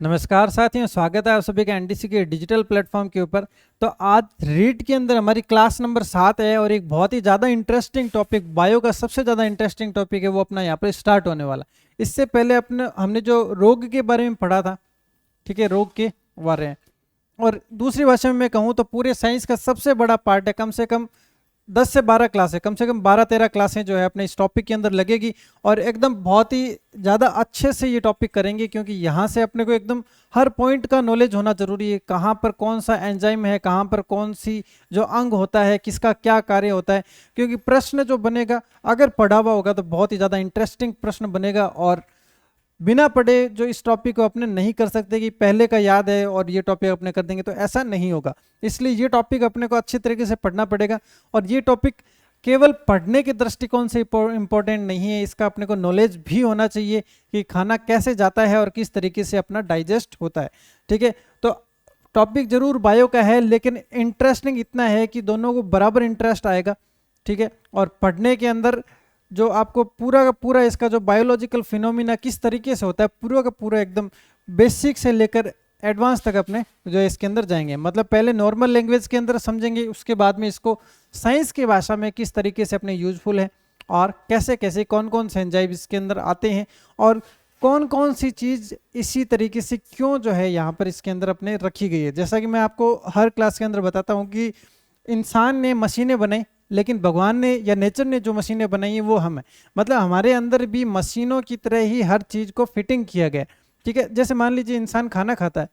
नमस्कार साथियों, स्वागत है आप सभी का एनडीसी के डिजिटल प्लेटफॉर्म के ऊपर। तो आज रीड के अंदर हमारी क्लास नंबर 7 है और एक बहुत ही ज़्यादा इंटरेस्टिंग टॉपिक, बायो का सबसे ज़्यादा इंटरेस्टिंग टॉपिक है वो अपना यहाँ पर स्टार्ट होने वाला। इससे पहले अपने हमने जो रोग के बारे में पढ़ा था, ठीक है, रोग के बारे में, और दूसरी भाषा में मैं कहूँ तो पूरे साइंस का सबसे बड़ा पार्ट है। कम से कम 10 से 12 क्लासें, कम से कम 12-13 क्लासें जो है अपने इस टॉपिक के अंदर लगेगी और एकदम बहुत ही ज़्यादा अच्छे से ये टॉपिक करेंगे, क्योंकि यहाँ से अपने को एकदम हर पॉइंट का नॉलेज होना जरूरी है। कहाँ पर कौन सा एंजाइम है, कहाँ पर कौन सी जो अंग होता है, किसका क्या कार्य होता है, क्योंकि प्रश्न जो बनेगा अगर पढ़ा हुआ होगा तो बहुत ही ज़्यादा इंटरेस्टिंग प्रश्न बनेगा। और बिना पढ़े जो इस टॉपिक को अपने नहीं कर सकते कि पहले का याद है और ये टॉपिक अपने कर देंगे, तो ऐसा नहीं होगा। इसलिए ये टॉपिक अपने को अच्छी तरीके से पढ़ना पड़ेगा। और ये टॉपिक केवल पढ़ने के दृष्टिकोण से इम्पोर्टेंट नहीं है, इसका अपने को नॉलेज भी होना चाहिए कि खाना कैसे जाता है और किस तरीके से अपना डाइजेस्ट होता है। ठीक है, तो टॉपिक जरूर बायो का है, लेकिन इंटरेस्टिंग इतना है कि दोनों को बराबर इंटरेस्ट आएगा। ठीक है, और पढ़ने के अंदर जो आपको पूरा का पूरा इसका जो बायोलॉजिकल फिनोमिना किस तरीके से होता है, पूरा का पूरा एकदम बेसिक से लेकर एडवांस तक अपने जो इसके अंदर जाएंगे। मतलब पहले नॉर्मल लैंग्वेज के अंदर समझेंगे, उसके बाद में इसको साइंस की भाषा में किस तरीके से अपने यूजफुल है और कैसे कैसे कौन कौन से एंजाइम इसके अंदर आते हैं और कौन कौन सी चीज़ इसी तरीके से क्यों जो है यहाँ पर इसके अंदर अपने रखी गई है। जैसा कि मैं आपको हर क्लास के अंदर बताता हूँ कि इंसान ने मशीनें बनाई, लेकिन भगवान ने या नेचर ने जो मशीनें बनाई हैं वो हम है। मतलब हमारे अंदर भी मशीनों की तरह ही हर चीज़ को फिटिंग किया गया। ठीक है, जैसे मान लीजिए इंसान खाना खाता है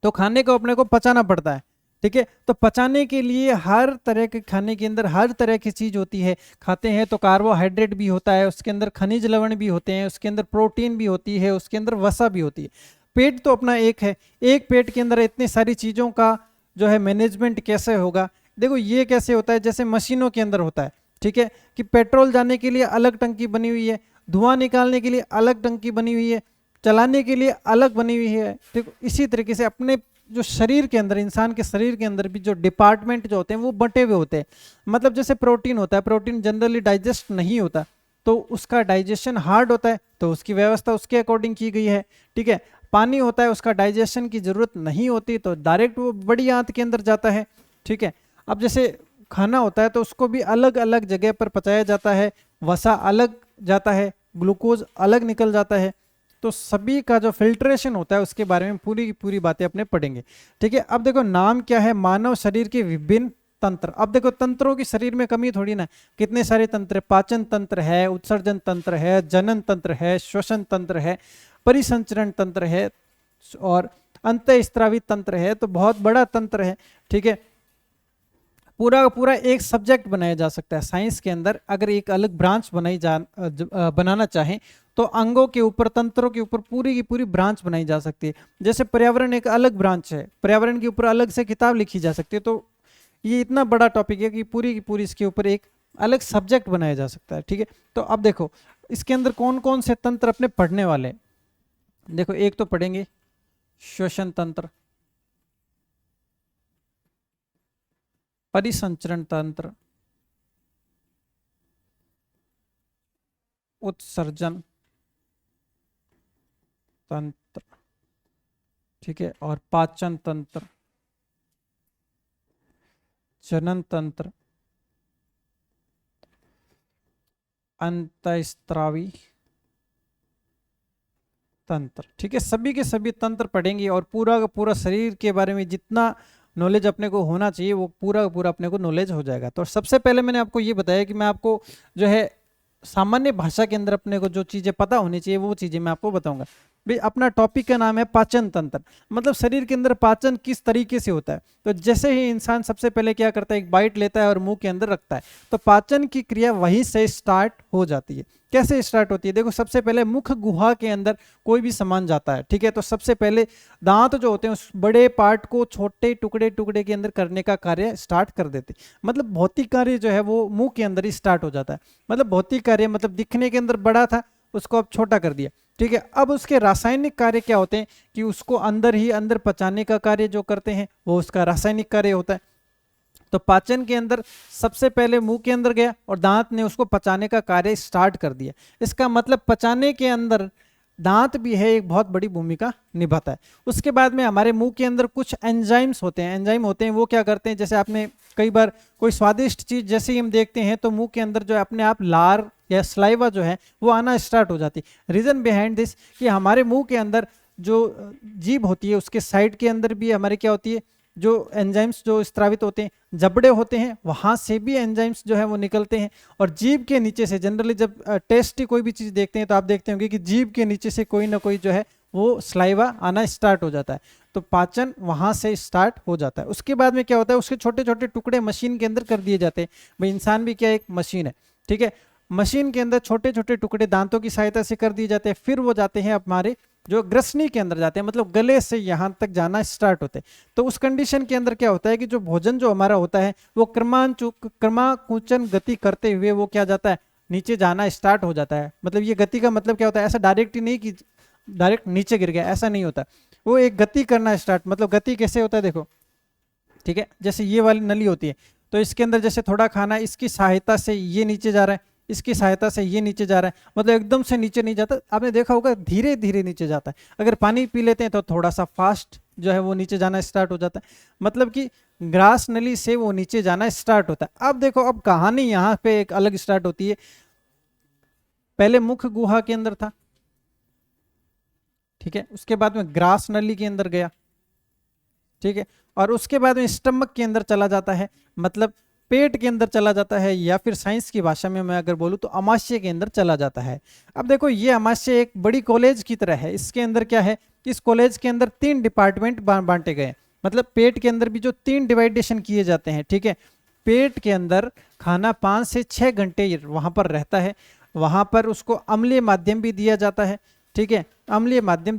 तो खाने को अपने को पचाना पड़ता है। ठीक है, तो पचाने के लिए हर तरह के खाने के अंदर हर तरह की चीज़ होती है। खाते हैं तो कार्बोहाइड्रेट भी होता है, उसके अंदर खनिज लवण भी होते हैं, उसके अंदर प्रोटीन भी होती है, उसके अंदर वसा भी होती है। पेट तो अपना एक है, एक पेट के अंदर इतनी सारी चीज़ों का जो है मैनेजमेंट कैसे होगा। देखो ये कैसे होता है, जैसे मशीनों के अंदर होता है। ठीक है, कि पेट्रोल जाने के लिए अलग टंकी बनी हुई है, धुआं निकालने के लिए अलग टंकी बनी हुई है, चलाने के लिए अलग बनी हुई है। ठीक, इसी तरीके से अपने जो शरीर के अंदर, इंसान के शरीर के अंदर भी जो डिपार्टमेंट जो होते हैं वो बंटे हुए होते हैं। मतलब जैसे प्रोटीन होता है, प्रोटीन जनरली डाइजेस्ट नहीं होता, तो उसका डाइजेशन हार्ड होता है, तो उसकी व्यवस्था उसके अकॉर्डिंग की गई है। ठीक है, पानी होता है, उसका डाइजेशन की जरूरत नहीं होती, तो डायरेक्ट वो बड़ी आंत के अंदर जाता है। ठीक है, अब जैसे खाना होता है तो उसको भी अलग अलग जगह पर पचाया जाता है, वसा अलग जाता है, ग्लूकोज अलग निकल जाता है। तो सभी का जो फिल्ट्रेशन होता है उसके बारे में पूरी की पूरी बातें अपने पढ़ेंगे। ठीक है, अब देखो नाम क्या है, मानव शरीर के विभिन्न तंत्र। अब देखो तंत्रों की शरीर में कमी थोड़ी ना, कितने सारे तंत्र है। पाचन तंत्र है, उत्सर्जन तंत्र है, जनन तंत्र है, श्वसन तंत्र है, परिसंचरण तंत्र है और अंतःस्त्रावी तंत्र है। तो बहुत बड़ा तंत्र है। ठीक है, पूरा का पूरा एक सब्जेक्ट बनाया जा सकता है साइंस के अंदर। अगर एक अलग ब्रांच बनाना चाहें तो अंगों के ऊपर, तंत्रों के ऊपर पूरी की पूरी ब्रांच बनाई जा सकती है। जैसे पर्यावरण एक अलग ब्रांच है, पर्यावरण के ऊपर अलग से किताब लिखी जा सकती है। तो ये इतना बड़ा टॉपिक है कि पूरी की पूरी इसके ऊपर एक अलग सब्जेक्ट बनाया जा सकता है। ठीक है, तो अब देखो इसके अंदर कौन कौन से तंत्र अपने पढ़ने वाले हैं। देखो एक तो पढ़ेंगे श्वसन तंत्र, परिसंचरण तंत्र, उत्सर्जन तंत्र, ठीक है, और पाचन तंत्र, जनन तंत्र, अंतःस्त्रावी तंत्र। ठीक है, सभी के सभी तंत्र पढ़ेंगे और पूरा का पूरा शरीर के बारे में जितना नॉलेज अपने को होना चाहिए वो पूरा का पूरा अपने को नॉलेज हो जाएगा। तो सबसे पहले मैंने आपको ये बताया कि मैं आपको जो है सामान्य भाषा के अंदर अपने को जो चीज़ें पता होनी चाहिए वो चीज़ें मैं आपको बताऊंगा। भाई अपना टॉपिक का नाम है पाचन तंत्र। मतलब शरीर के अंदर पाचन किस तरीके से होता है। तो जैसे ही इंसान सबसे पहले क्या करता है, एक बाइट लेता है और मुंह के अंदर रखता है, तो पाचन की क्रिया वहीं से स्टार्ट हो जाती है। कैसे स्टार्ट होती है, देखो सबसे पहले मुख गुहा के अंदर कोई भी सामान जाता है। ठीक है, तो सबसे पहले दांत जो होते हैं उस बड़े पार्ट को छोटे टुकड़े टुकड़े के अंदर करने का कार्य स्टार्ट कर देते। मतलब भौतिक कार्य जो है वो मुंह के अंदर ही स्टार्ट हो जाता है। मतलब भौतिक कार्य मतलब दिखने के अंदर बड़ा था, उसको अब छोटा कर दिया। ठीक है, अब उसके रासायनिक कार्य क्या होते हैं कि उसको अंदर ही अंदर पचाने का कार्य जो करते हैं वो उसका रासायनिक कार्य होता है। तो पाचन के अंदर सबसे पहले मुंह के अंदर गया और दांत ने उसको पचाने का कार्य स्टार्ट कर दिया। इसका मतलब पचाने के अंदर दांत भी है, एक बहुत बड़ी भूमिका निभाता है। उसके बाद में हमारे मुंह के अंदर कुछ एंजाइम्स होते हैं। एंजाइम होते हैं वो क्या करते हैं, जैसे आपने कई बार कोई स्वादिष्ट चीज जैसे ही हम देखते हैं तो मुंह के अंदर जो है अपने आप लार या स्लाइवा जो है वो आना स्टार्ट हो जाती है। रीजन बिहाइंड दिस कि हमारे मुंह के अंदर जो जीभ होती है उसके साइड के अंदर भी हमारे क्या होती है, जो एंजाइम्स जो स्त्रावित होते हैं, जबड़े होते हैं, वहां से भी एंजाइम्स जो है वो निकलते हैं। और जीभ के नीचे से जनरली जब टेस्टी कोई भी चीज देखते हैं तो आप देखते होंगे कि जीभ के नीचे से कोई ना कोई जो है वो स्लाइवा आना स्टार्ट हो जाता है। तो पाचन वहां से स्टार्ट हो जाता है। उसके बाद में क्या होता है, उसके छोटे छोटे टुकड़े मशीन के अंदर कर दिए जाते हैं। भाई इंसान भी क्या एक मशीन है, ठीक है। मशीन के अंदर छोटे छोटे टुकड़े दांतों की सहायता से कर दिए जाते हैं। फिर वो जाते हैं हमारे जो ग्रसनी के अंदर जाते हैं, मतलब गले से यहाँ तक जाना स्टार्ट होते हैं। तो उस कंडीशन के अंदर क्या होता है कि जो भोजन जो हमारा होता है वो क्रमाकुंचन गति करते हुए वो क्या जाता है, नीचे जाना स्टार्ट हो जाता है। मतलब ये गति का मतलब क्या होता है, ऐसा डायरेक्ट ही नहीं कि डायरेक्ट नीचे गिर गया, ऐसा नहीं होता। वो एक गति करना स्टार्ट, मतलब गति कैसे होता है देखो, ठीक है। जैसे ये वाली नली होती है तो इसके अंदर जैसे थोड़ा खाना, इसकी सहायता से ये नीचे जा रहा है, इसकी सहायता से ये नीचे जा रहा है, मतलब एकदम से नीचे नहीं जाता। आपने देखा होगा धीरे धीरे नीचे जाता है। अगर पानी पी लेते हैं तो थोड़ा सा फास्ट जो है वो नीचे जाना स्टार्ट हो जाता है, मतलब कि ग्रास नली से वो नीचे जाना स्टार्ट होता है। अब देखो, अब कहानी यहाँ पे एक अलग स्टार्ट होती है। पहले मुख गुहा के अंदर था, ठीक है, उसके बाद में ग्रास नली के अंदर गया, ठीक है, और उसके बाद में स्टमक के अंदर चला जाता है, मतलब पेट के अंदर चला जाता है, या फिर साइंस की भाषा में मैं अगर बोलूं तो अमाशय के अंदर चला जाता है। अब देखो ये अमाशय एक बड़ी कॉलेज की तरह है। इसके अंदर क्या है, इस कॉलेज के अंदर 3 डिपार्टमेंट बांटे गए, मतलब पेट के अंदर भी जो 3 डिवाइडेशन किए जाते हैं, ठीक है। पेट के अंदर खाना 5 से 6 घंटे वहां पर रहता है, वहां पर उसको अम्लीय माध्यम भी दिया जाता है, ठीक है। अम्लीय माध्यम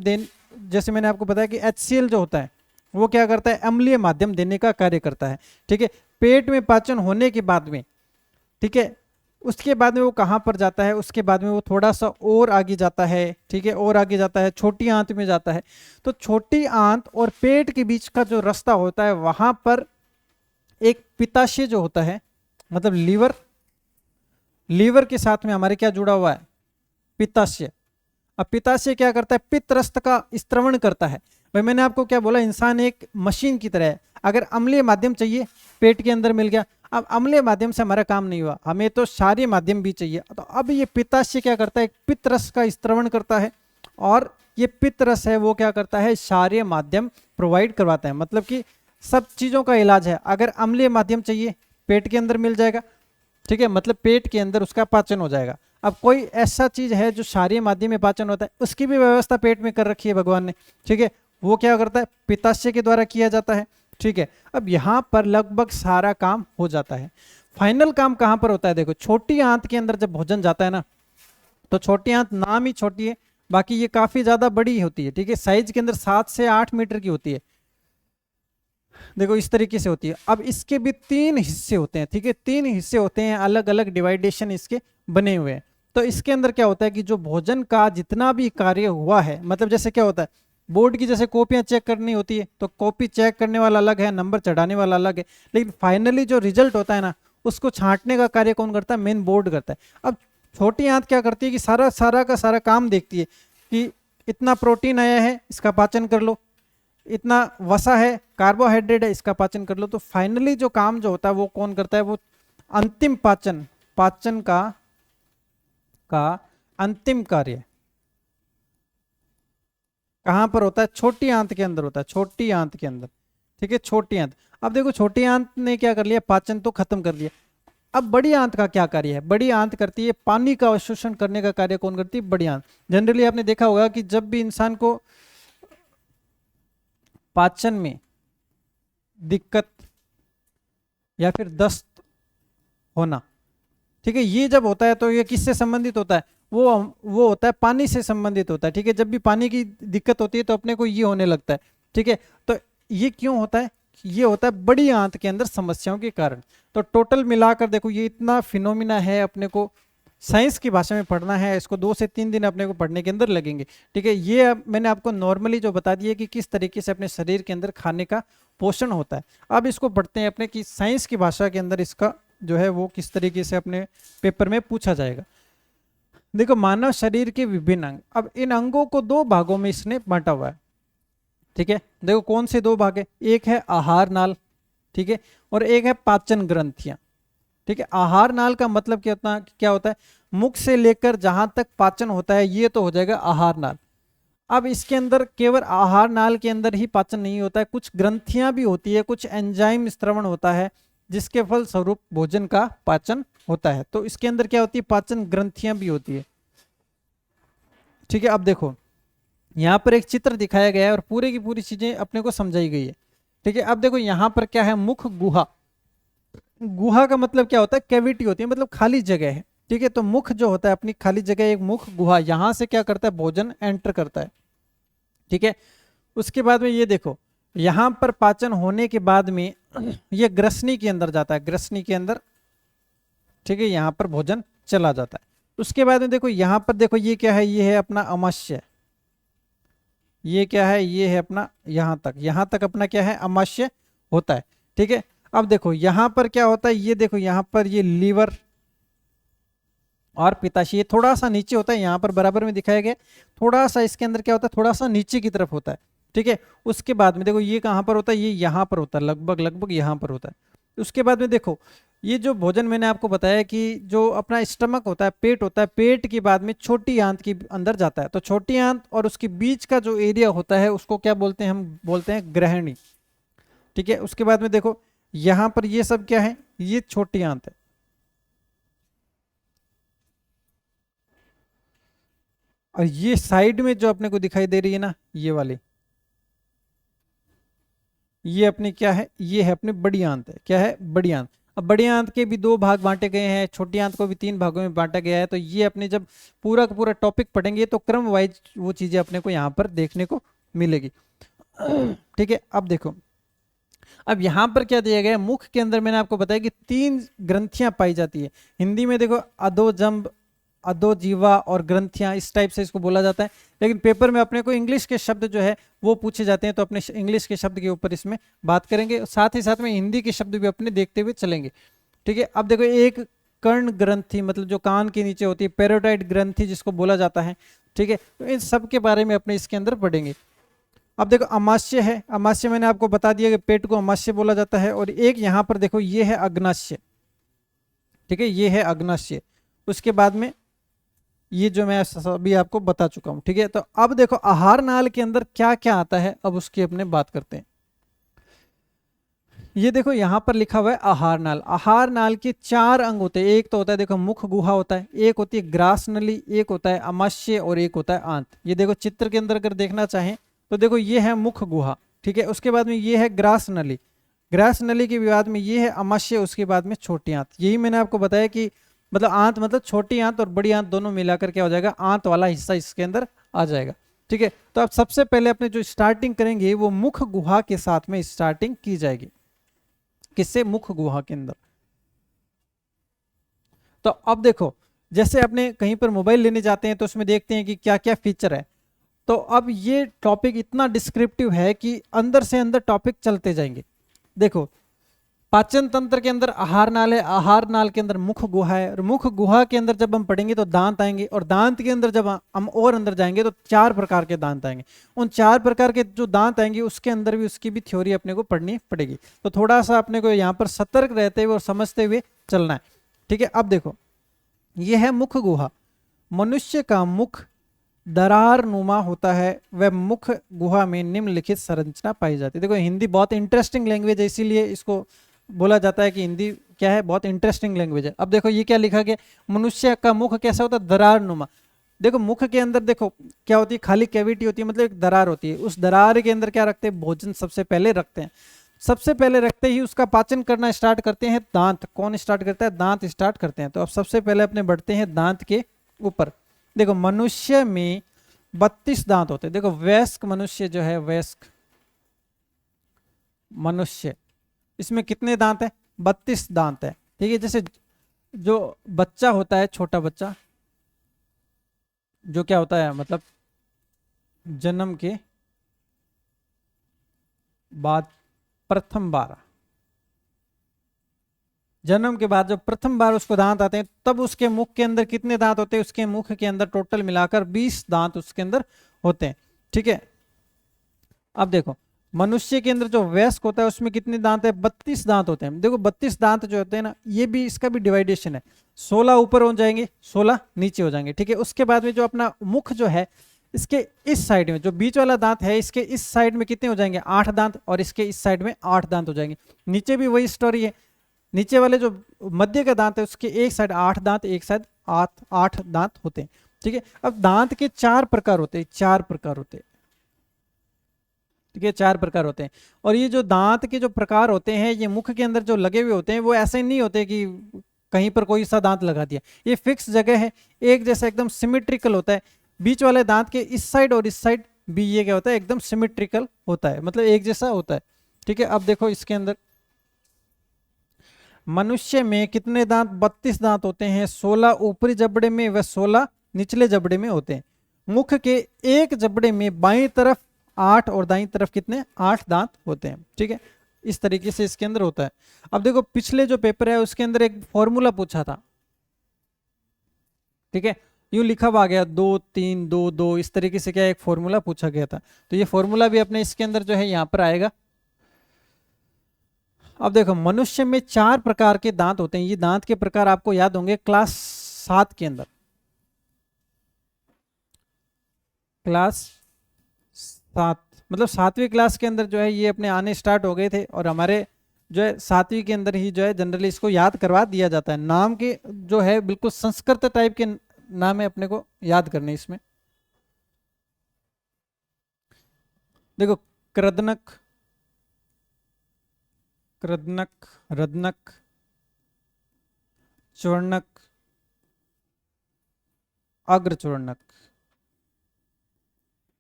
जैसे मैंने आपको बताया कि HCl जो होता है वो क्या करता है, अम्लीय माध्यम देने का कार्य करता है, ठीक है। पेट में पाचन होने के बाद में, ठीक है, उसके बाद में वो कहाँ पर जाता है, उसके बाद में वो थोड़ा सा और आगे जाता है, ठीक है, और आगे जाता है, छोटी आंत में जाता है। तो छोटी आंत और पेट के बीच का जो रास्ता होता है वहां पर एक पित्ताशय जो होता है, मतलब लीवर के साथ में हमारे क्या जुड़ा हुआ है, पित्ताशय। अब पित्ताशय क्या करता है, पित्त रक्त का स्त्रवण करता है। भाई मैंने आपको क्या बोला, इंसान एक मशीन की तरह है। अगर अम्लीय माध्यम चाहिए पेट के अंदर मिल गया। अब अम्लीय माध्यम से हमारा काम नहीं हुआ, हमें तो क्षारीय माध्यम भी चाहिए। तो अब ये पित्ताशय क्या करता है, पित्त रस का स्त्रवण करता है, और ये पित्त रस है वो क्या करता है, क्षारीय माध्यम प्रोवाइड करवाता है। मतलब कि सब चीजों का इलाज है। अगर अम्लीय माध्यम चाहिए पेट के अंदर मिल जाएगा, ठीक है, मतलब पेट के अंदर उसका पाचन हो जाएगा। अब कोई ऐसा चीज है जो क्षारीय माध्यम में पाचन होता है, उसकी भी व्यवस्था पेट में कर रखी है भगवान ने, ठीक है, वो क्या करता है, पित्ताशय के द्वारा किया जाता है, ठीक है। अब यहाँ पर लगभग सारा काम हो जाता है। फाइनल काम कहाँ पर होता है, देखो छोटी आंत के अंदर जब भोजन जाता है ना, तो छोटी आंत नाम ही छोटी है, बाकी ये काफी ज्यादा बड़ी होती है, ठीक है, साइज के अंदर 7 से 8 मीटर की होती है। देखो इस तरीके से होती है। अब इसके भी 3 हिस्से होते हैं, ठीक है, 3 हिस्से होते हैं, अलग अलग डिवाइडेशन इसके बने हुए हैं। तो इसके अंदर क्या होता है कि जो भोजन का जितना भी कार्य हुआ है, मतलब जैसे क्या होता है, बोर्ड की जैसे कॉपियां चेक करनी होती है तो कॉपी चेक करने वाला अलग है, नंबर चढ़ाने वाला अलग है, लेकिन फाइनली जो रिजल्ट होता है ना उसको छांटने का कार्य कौन करता है, मेन बोर्ड करता है। अब छोटी आंत क्या करती है कि सारा सारा का सारा काम देखती है कि इतना प्रोटीन आया है इसका पाचन कर लो, इतना वसा है, कार्बोहाइड्रेट है, इसका पाचन कर लो। तो फाइनली जो काम जो होता है वो कौन करता है, वो अंतिम पाचन का अंतिम कार्य कहां पर होता है, छोटी आंत के अंदर होता है, छोटी आंत के अंदर, ठीक है, छोटी आंत। अब देखो छोटी आंत ने क्या कर लिया, पाचन तो खत्म कर लिया। अब बड़ी आंत का क्या कार्य है, बड़ी आंत करती है पानी का अवशोषण करने का कार्य कौन करती है, बड़ी आंत। जनरली आपने देखा होगा कि जब भी इंसान को पाचन में दिक्कत या फिर दस्त होना, ठीक है, ये जब होता है तो ये किससे संबंधित होता है, वो होता है पानी से संबंधित होता है, ठीक है। जब भी पानी की दिक्कत होती है तो अपने को ये होने लगता है, ठीक है। तो ये क्यों होता है, ये होता है बड़ी आंत के अंदर समस्याओं के कारण। तो टोटल मिलाकर देखो ये इतना फिनोमिना है, अपने को साइंस की भाषा में पढ़ना है, इसको 2 से 3 दिन अपने को पढ़ने के अंदर लगेंगे, ठीक है। ये अब मैंने आपको नॉर्मली जो बता दिया कि किस तरीके से अपने शरीर के अंदर खाने का पोषण होता है। अब इसको पढ़ते हैं अपने की साइंस की भाषा के अंदर, इसका जो है वो किस तरीके से अपने पेपर में पूछा जाएगा। देखो मानव शरीर के विभिन्न अंग, अब इन अंगों को दो भागों में इसने बांटा हुआ है। ठीक है, देखो कौन से दो भाग है, एक है आहार नाल, ठीक है, और एक है पाचन ग्रंथियां। ठीक है, आहार नाल का मतलब क्या होता है, मुख से लेकर जहां तक पाचन होता है ये तो हो जाएगा आहार नाल। अब इसके अंदर केवल आहार नाल के अंदर ही पाचन नहीं होता है, कुछ ग्रंथियां भी होती है, कुछ एंजाइम स्त्रवण होता है जिसके फल स्वरूप भोजन का पाचन होता है। तो इसके अंदर क्या होती है, पाचन ग्रंथियां भी होती है। ठीक है, अब देखो यहाँ पर एक चित्र दिखाया गया है और पूरे की पूरी चीजें अपने को समझाई गई है। ठीक है, अब देखो यहाँ पर क्या है, मुख गुहा। गुहा का मतलब क्या होता है, कैविटी होती है, मतलब खाली जगह है। ठीक है, तो मुख जो होता है अपनी खाली जगह, एक मुख गुहा, यहां से क्या करता है, भोजन एंटर करता है। ठीक है, उसके बाद में ये देखो यहां पर पाचन होने के बाद में ये ग्रसनी के अंदर जाता है, ग्रसनी के अंदर। ठीक है, यहां पर भोजन चला जाता है। उसके बाद में देखो यहां पर देखो ये क्या है, ये है अपना अमाशय। ये क्या है, ये है अपना यहां तक अपना क्या है, अमाशय होता है। ठीक है, अब देखो यहां पर क्या होता है, ये देखो यहां पर ये लीवर और पित्ताशय, ये थोड़ा सा नीचे होता है, यहाँ पर बराबर में दिखाया गया, थोड़ा सा इसके अंदर क्या होता है, थोड़ा सा नीचे की तरफ होता है। ठीक है, उसके बाद में देखो ये कहाँ पर होता है, ये यहाँ पर होता है, लगभग लगभग यहाँ पर होता है। उसके बाद में देखो ये जो भोजन मैंने आपको बताया कि जो अपना स्टमक होता है, पेट होता है, पेट के बाद में छोटी आंत के अंदर जाता है, तो छोटी आंत और उसके बीच का जो एरिया होता है उसको क्या बोलते हैं, हम बोलते हैं ग्रहणी। ठीक है, उसके बाद में देखो यहाँ पर ये सब क्या है, ये छोटी आंत है। और ये साइड में जो अपने को दिखाई दे रही है ना, ये वाली, ये अपनी क्या है, ये है अपनी बड़ी आंत है। क्या है, बड़ी आंत। अब बड़ी आंत के भी दो भाग बांटे गए हैं, छोटी आंत को भी तीन भागों में बांटा गया है। तो ये अपने जब पूरा का पूरा टॉपिक पढ़ेंगे तो क्रम वाइज वो चीजें अपने को यहाँ पर देखने को मिलेगी। ठीक है, अब देखो अब यहाँ पर क्या दिया गया है, मुख के अंदर मैंने आपको बताया कि तीन ग्रंथियां पाई जाती है। हिंदी में देखो अधोजंब, अधोजीवा और ग्रंथियां, इस टाइप से इसको बोला जाता है। लेकिन पेपर में अपने को इंग्लिश के शब्द जो है वो पूछे जाते हैं, तो अपने इंग्लिश के शब्द के ऊपर इसमें बात करेंगे, साथ ही साथ में हिंदी के शब्द भी अपने देखते हुए चलेंगे। ठीक है, अब देखो एक कर्ण ग्रंथि, मतलब जो कान के नीचे होती है, पैरोटाइड ग्रंथि जिसको बोला जाता है। ठीक है, तो इन सब के बारे में अपने इसके अंदर पढ़ेंगे। अब देखो अमाशय है, अमाशय मैंने आपको बता दिया कि पेट को अमाशय बोला जाता है। और एक यहाँ पर देखो ये है अग्नाशय। ठीक है, ये है अग्नाशय। उसके बाद में ये जो मैं अभी आपको बता चुका हूं। ठीक है, तो अब देखो आहार नाल के अंदर क्या क्या आता है, अब उसकी अपने बात करते हैं। ये देखो यहाँ पर लिखा हुआ है आहार नाल। आहार नाल के चार अंग होते हैं। एक तो होता है देखो मुख गुहा होता है, एक होती है ग्रास नली, एक होता है अमाशय और एक होता है आंत। ये देखो चित्र के अंदर अगर देखना चाहें तो देखो ये है मुख गुहा। ठीक है, उसके बाद में ये है ग्रास नली, ग्रास नली के बाद में ये है अमाशय, उसके बाद में छोटी आंत। यही मैंने आपको बताया कि मतलब आंत मतलब छोटी आंत और बड़ी आंत दोनों मिलाकर क्या हो जाएगा, आंत वाला हिस्सा इसके अंदर आ जाएगा। ठीक है, तो अब सबसे पहले अपने जो स्टार्टिंग करेंगे वो मुख गुहा के साथ में स्टार्टिंग की जाएगी। किससे, मुख गुहा के अंदर। तो अब देखो जैसे अपने कहीं पर मोबाइल लेने जाते हैं तो उसमें देखते हैं कि क्या क्या फीचर है। तो अब ये टॉपिक इतना डिस्क्रिप्टिव है कि अंदर से अंदर टॉपिक चलते जाएंगे। देखो पाचन तंत्र के अंदर आहार नाल है, आहार नाल के अंदर मुख गुहा है, और मुख गुहा के अंदर जब हम पढ़ेंगे तो दांत आएंगे, और दांत के अंदर जब हम और अंदर जाएंगे तो चार प्रकार के दांत आएंगे। उन चार प्रकार के जो दांत आएंगे उसके अंदर भी उसकी भी थ्योरी अपने को पढ़नी पड़ेगी। तो थोड़ा सा अपने को यहाँ पर सतर्क रहते हुए और समझते हुए चलना है। ठीक है, अब देखो यह है मुख गुहा। मनुष्य का मुख दरार नुमा होता है, वह मुख गुहा में निम्नलिखित संरचना पाई जाती है। देखो हिंदी बहुत इंटरेस्टिंग लैंग्वेज है, इसीलिए इसको बोला जाता है कि हिंदी क्या है, बहुत इंटरेस्टिंग लैंग्वेज है। अब देखो ये क्या लिखा गया, मनुष्य का मुख कैसा होता है, दरार नुमा। देखो मुख के अंदर देखो क्या होती है, खाली कैविटी होती है, मतलब एक दरार होती है। उस दरार के अंदर क्या रखते हैं, भोजन सबसे पहले रखते हैं। सबसे पहले रखते ही उसका पाचन करना स्टार्ट करते हैं दांत। कौन स्टार्ट करता है, दांत स्टार्ट करते हैं। तो अब सबसे पहले अपने बढ़ते हैं दांत के ऊपर। देखो मनुष्य में 32 दांत होते हैं। देखो वयस्क मनुष्य जो है, वयस्क मनुष्य, इसमें कितने दांत है, 32 दांत है। ठीक है, जैसे जो बच्चा होता है, छोटा बच्चा जो क्या होता है, मतलब जन्म के बाद प्रथम बार जन्म के बाद जब प्रथम बार उसको दांत आते हैं तब उसके मुख के अंदर कितने दांत होते हैं, उसके मुख के अंदर टोटल मिलाकर 20 दांत उसके अंदर होते हैं। ठीक है, अब देखो मनुष्य के अंदर जो वयस्क होता है उसमें कितने दांत है, 32 दांत होते हैं। देखो 32 दांत जो होते हैं ना, ये भी इसका भी डिवाइडेशन है, 16 ऊपर हो जाएंगे 16 नीचे हो जाएंगे। ठीक है, उसके बाद में जो अपना मुख जो है इसके इस साइड में जो बीच वाला दांत है इसके इस साइड में कितने हो जाएंगे, 8 दांत, और इसके इस साइड में 8 दांत हो जाएंगे। नीचे भी वही स्टोरी है, नीचे वाले जो मध्य का दांत है उसके एक साइड 8 दांत, एक साइड 8 दांत होते हैं। ठीक है, अब दांत के 4 प्रकार होते हैं, 4 प्रकार होते हैं। ठीक है, 4 प्रकार होते हैं। और ये जो दांत के जो प्रकार होते हैं ये मुख के अंदर जो लगे हुए होते हैं वो ऐसे नहीं होते कि कहीं पर कोई सा दांत लगा दिया, ये फिक्स जगह है, एक जैसा एकदम सिमेट्रिकल होता है। बीच वाले दांत के इस साइड और इस साइड भी ये क्या होता है, एकदम सिमेट्रिकल होता है, मतलब एक जैसा होता है। ठीक है, अब देखो इसके अंदर मनुष्य में कितने दांत, 32 दांत होते हैं, 16 ऊपरी जबड़े में व 16 निचले जबड़े में होते हैं। मुख के एक जबड़े में बाईं तरफ 8 और दाईं तरफ कितने, 8 दांत होते हैं। ठीक है, इस तरीके से इसके अंदर होता है। अब देखो पिछले जो पेपर है उसके अंदर एक फॉर्मूला पूछा था। ठीक है, यूं लिखा हुआ गया 2 3 2 2, इस तरीके से क्या एक फॉर्मूला पूछा गया था, तो ये फॉर्मूला भी अपने इसके अंदर जो है यहां पर आएगा। अब देखो मनुष्य में 4 प्रकार के दांत होते हैं, ये दांत के प्रकार आपको याद होंगे क्लास 7 के अंदर, क्लास 7 मतलब 7वीं क्लास के अंदर जो है ये अपने आने स्टार्ट हो गए थे, और हमारे जो है 7वीं के अंदर ही जो है जनरली इसको याद करवा दिया जाता है। नाम के जो है बिल्कुल संस्कृत टाइप के नाम है, अपने को याद करने इसमें। देखो कृदनक, कृदनक, रदनक, चूर्णक, अग्रचूर्णक।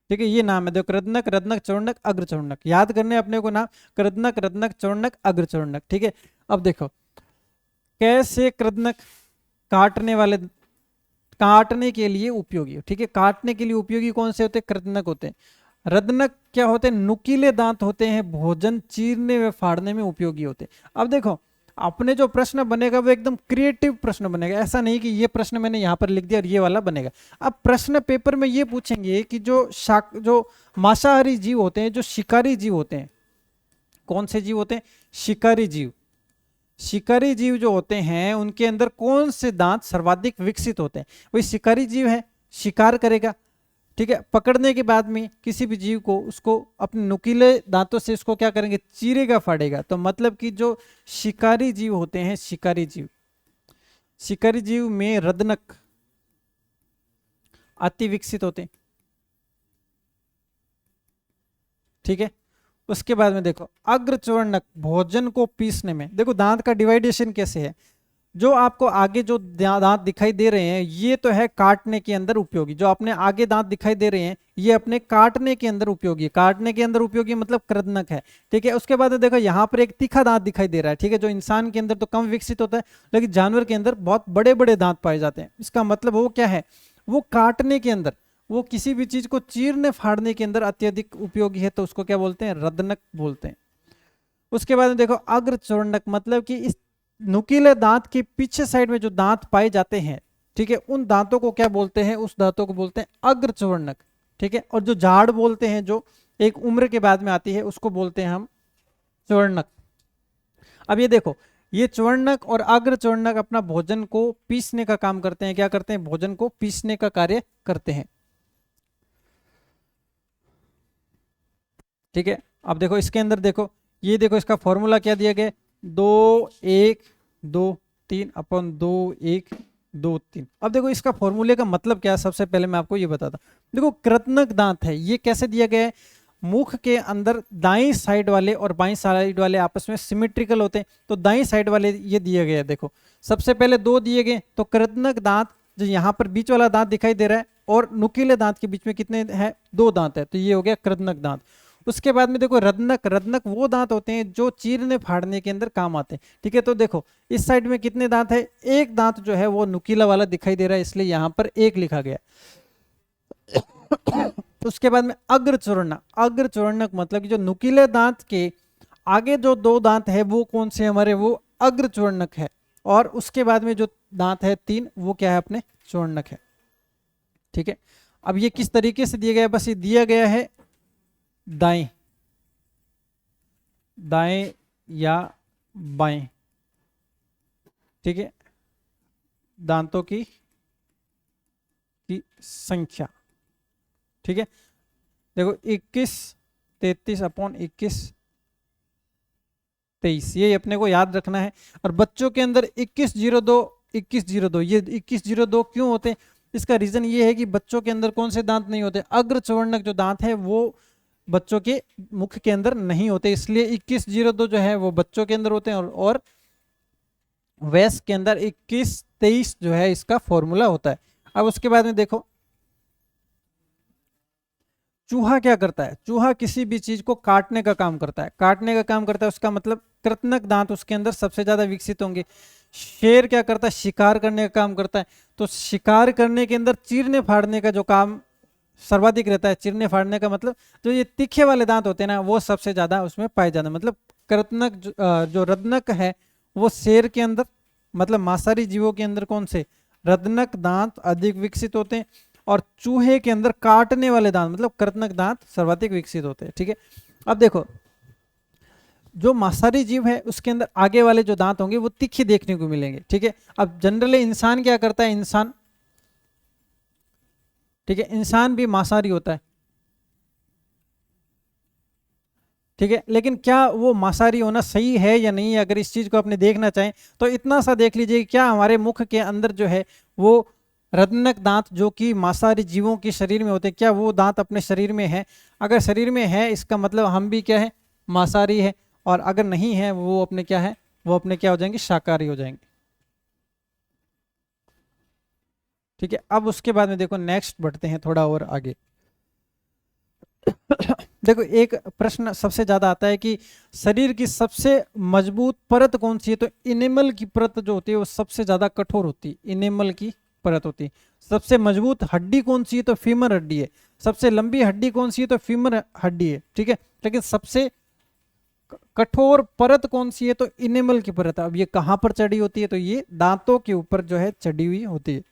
ठीक है, ये नाम है, देखो कृदनक, रदनक, चूर्णक, अग्रचूर्णक, याद करने अपने को नाम, कृदनक, रदनक, चूर्णक, अग्रचूर्णक। ठीक है, अब देखो कैसे कृदनक काटने वाले, काटने के लिए उपयोगी। ठीक है, काटने के लिए उपयोगी कौन से होते हैं, कृदनक होते हैं। रदनक क्या होते हैं, नुकीले दांत होते हैं, भोजन चीरने व फाड़ने में उपयोगी होते हैं। अब देखो अपने जो प्रश्न बनेगा वो एकदम क्रिएटिव प्रश्न बनेगा, ऐसा नहीं कि ये प्रश्न मैंने यहाँ पर लिख दिया और ये वाला बनेगा। अब प्रश्न पेपर में ये पूछेंगे कि जो मांसाहारी जीव होते हैं, जो शिकारी जीव होते हैं, कौन से जीव होते हैं, शिकारी जीव, शिकारी जीव जो होते हैं उनके अंदर कौन से दांत सर्वाधिक विकसित होते हैं। वही शिकारी जीव है, शिकार करेगा। ठीक है, पकड़ने के बाद में किसी भी जीव को उसको अपने नुकीले दांतों से उसको क्या करेंगे, चीरेगा, फाड़ेगा। तो मतलब कि जो शिकारी जीव होते हैं, शिकारी जीव, शिकारी जीव में रदनक अति विकसित होते हैं। ठीक है, उसके बाद में देखो अग्रचूर्णक, भोजन को पीसने में। देखो दांत का डिवाइडेशन कैसे है, जो आपको आगे जो दांत दिखाई दे रहे हैं ये तो है काटने के अंदर उपयोगी, जो अपने आगे दांत दिखाई दे रहे हैं ये अपने काटने के अंदर उपयोगी, काटने के अंदर उपयोगी मतलब कृदनक है। ठीक है, उसके बाद देखो यहाँ पर एक तीखा दांत दिखाई दे रहा है। ठीक है, जो इंसान के अंदर तो कम विकसित होता है, लेकिन जानवर के अंदर बहुत बड़े बड़े दांत पाए जाते हैं। इसका मतलब वो क्या है, वो काटने के अंदर, वो किसी भी चीज को चीरने फाड़ने के अंदर अत्यधिक उपयोगी है, तो उसको क्या बोलते हैं, रदनक बोलते हैं। उसके बाद में देखो अग्रचूर्णक, मतलब कि इस नुकीले दांत के पीछे साइड में जो दांत पाए जाते हैं, ठीक है, उन दांतों को क्या बोलते हैं, उस दांतों को बोलते हैं अग्रचूर्णक। ठीक है, और जो झाड़ बोलते हैं जो एक उम्र के बाद में आती है उसको बोलते हैं हम चूर्णक। अब ये देखो ये चूर्णक और अग्रचूर्णक अपना भोजन को पीसने का काम करते हैं, क्या करते हैं, भोजन को पीसने का कार्य करते हैं। ठीक है, अब देखो इसके अंदर देखो, ये देखो इसका फॉर्मूला क्या दिया गया, 2 1 2 3/2 1 2 3। अब देखो इसका फॉर्मूले का मतलब क्या है, सबसे पहले मैं आपको ये बताता। देखो कृतनक दांत है, ये कैसे दिया गया है, मुख के अंदर दाईं साइड वाले और बाईं साइड वाले आपस में सिमेट्रिकल होते हैं, तो दाईं साइड वाले ये दिए गए। देखो सबसे पहले 2 दिए गए, तो कृतनक दांत जो यहाँ पर बीच वाला दांत दिखाई दे रहा है और नुकीले दांत के बीच में कितने हैं, 2 दांत है, तो ये हो गया कृतनक दांत। उसके बाद में देखो रदनक, रदनक वो दांत होते हैं जो चीरने फाड़ने के अंदर काम आते हैं। ठीक है, तो देखो इस साइड में कितने दांत है, एक दांत जो है वो नुकीला वाला दिखाई दे रहा है, इसलिए यहां पर 1 लिखा गया। उसके बाद में अग्रचूर्णक, अग्रचूर्णक मतलब कि जो नुकीले दांत के आगे जो 2 दांत है वो कौन से हमारे, वो अग्र चूर्णक है, और उसके बाद में जो दांत है 3 वो क्या है अपने चूर्णक है। ठीक है, अब ये किस तरीके से दिया गया है, बस ये दिया गया है दाएं दाएं या बाएं। ठीक है, दांतों की संख्या। ठीक है, देखो 21 33 अपॉन 21 23 ये अपने को याद रखना है। और बच्चों के अंदर 2102 2102 ये 2102 क्यों होते हैं, इसका रीजन ये है कि बच्चों के अंदर कौन से दांत नहीं होते, अग्र चवर्णक जो दांत है वो बच्चों के मुख के अंदर नहीं होते, इसलिए 2102 जो है वो बच्चों के अंदर होते हैं, और वयस्क के अंदर 21-23 जो है इसका फॉर्मूला होता है। अब उसके बाद में देखो चूहा क्या करता है, चूहा किसी भी चीज को काटने का काम करता है, काटने का काम करता है, उसका मतलब कृतनक दांत उसके अंदर सबसे ज्यादा विकसित होंगे। शेर क्या करता है, शिकार करने का काम करता है, तो शिकार करने के अंदर चीरने फाड़ने का जो काम सर्वाधिक रहता है। चीरने फाड़ने का मतलब जो ये तीखे वाले दांत होते हैं ना वो सबसे ज्यादा उसमें पाए जाते हैं। मतलब कृतनक जो रदनक है वो शेर के अंदर, मतलब मांसाहारी जीवों के अंदर कौन से रदनक दांत अधिक विकसित होते हैं, और चूहे के अंदर काटने वाले दांत मतलब कृतनक दांत सर्वाधिक विकसित होते हैं। ठीक है, अब देखो जो मांसाहारी जीव है उसके अंदर आगे वाले जो दांत होंगे वो तीखे देखने को मिलेंगे। ठीक है, अब जनरली इंसान क्या करता है, इंसान, ठीक है, इंसान भी मांसाहारी होता है। ठीक है, लेकिन क्या वो मांसाहारी होना सही है या नहीं, अगर इस चीज को अपने देखना चाहें तो इतना सा देख लीजिए क्या हमारे मुख के अंदर जो है वो रदनक दांत जो कि मांसाहारी जीवों के शरीर में होते हैं, क्या वो दांत अपने शरीर में है। अगर शरीर में है इसका मतलब हम भी क्या है मांसाहारी है, और अगर नहीं है वो अपने क्या है, वो अपने क्या हो जाएंगे, शाकाहारी हो जाएंगे। ठीक है, अब उसके बाद में देखो नेक्स्ट बढ़ते हैं थोड़ा और आगे। देखो एक प्रश्न सबसे ज्यादा आता है कि शरीर की सबसे मजबूत परत कौन सी है, तो इनेमल की परत जो होती है वो सबसे ज्यादा कठोर होती है, इनेमल की परत होती है। सबसे मजबूत हड्डी कौन सी है, तो फीमर हड्डी है। सबसे लंबी हड्डी कौन सी है, तो फीमर हड्डी है। ठीक है, लेकिन सबसे कठोर परत कौन सी है, तो इनेमल की परत है। अब ये कहां पर चढ़ी होती है, तो ये दांतों के ऊपर जो है चढ़ी हुई होती है।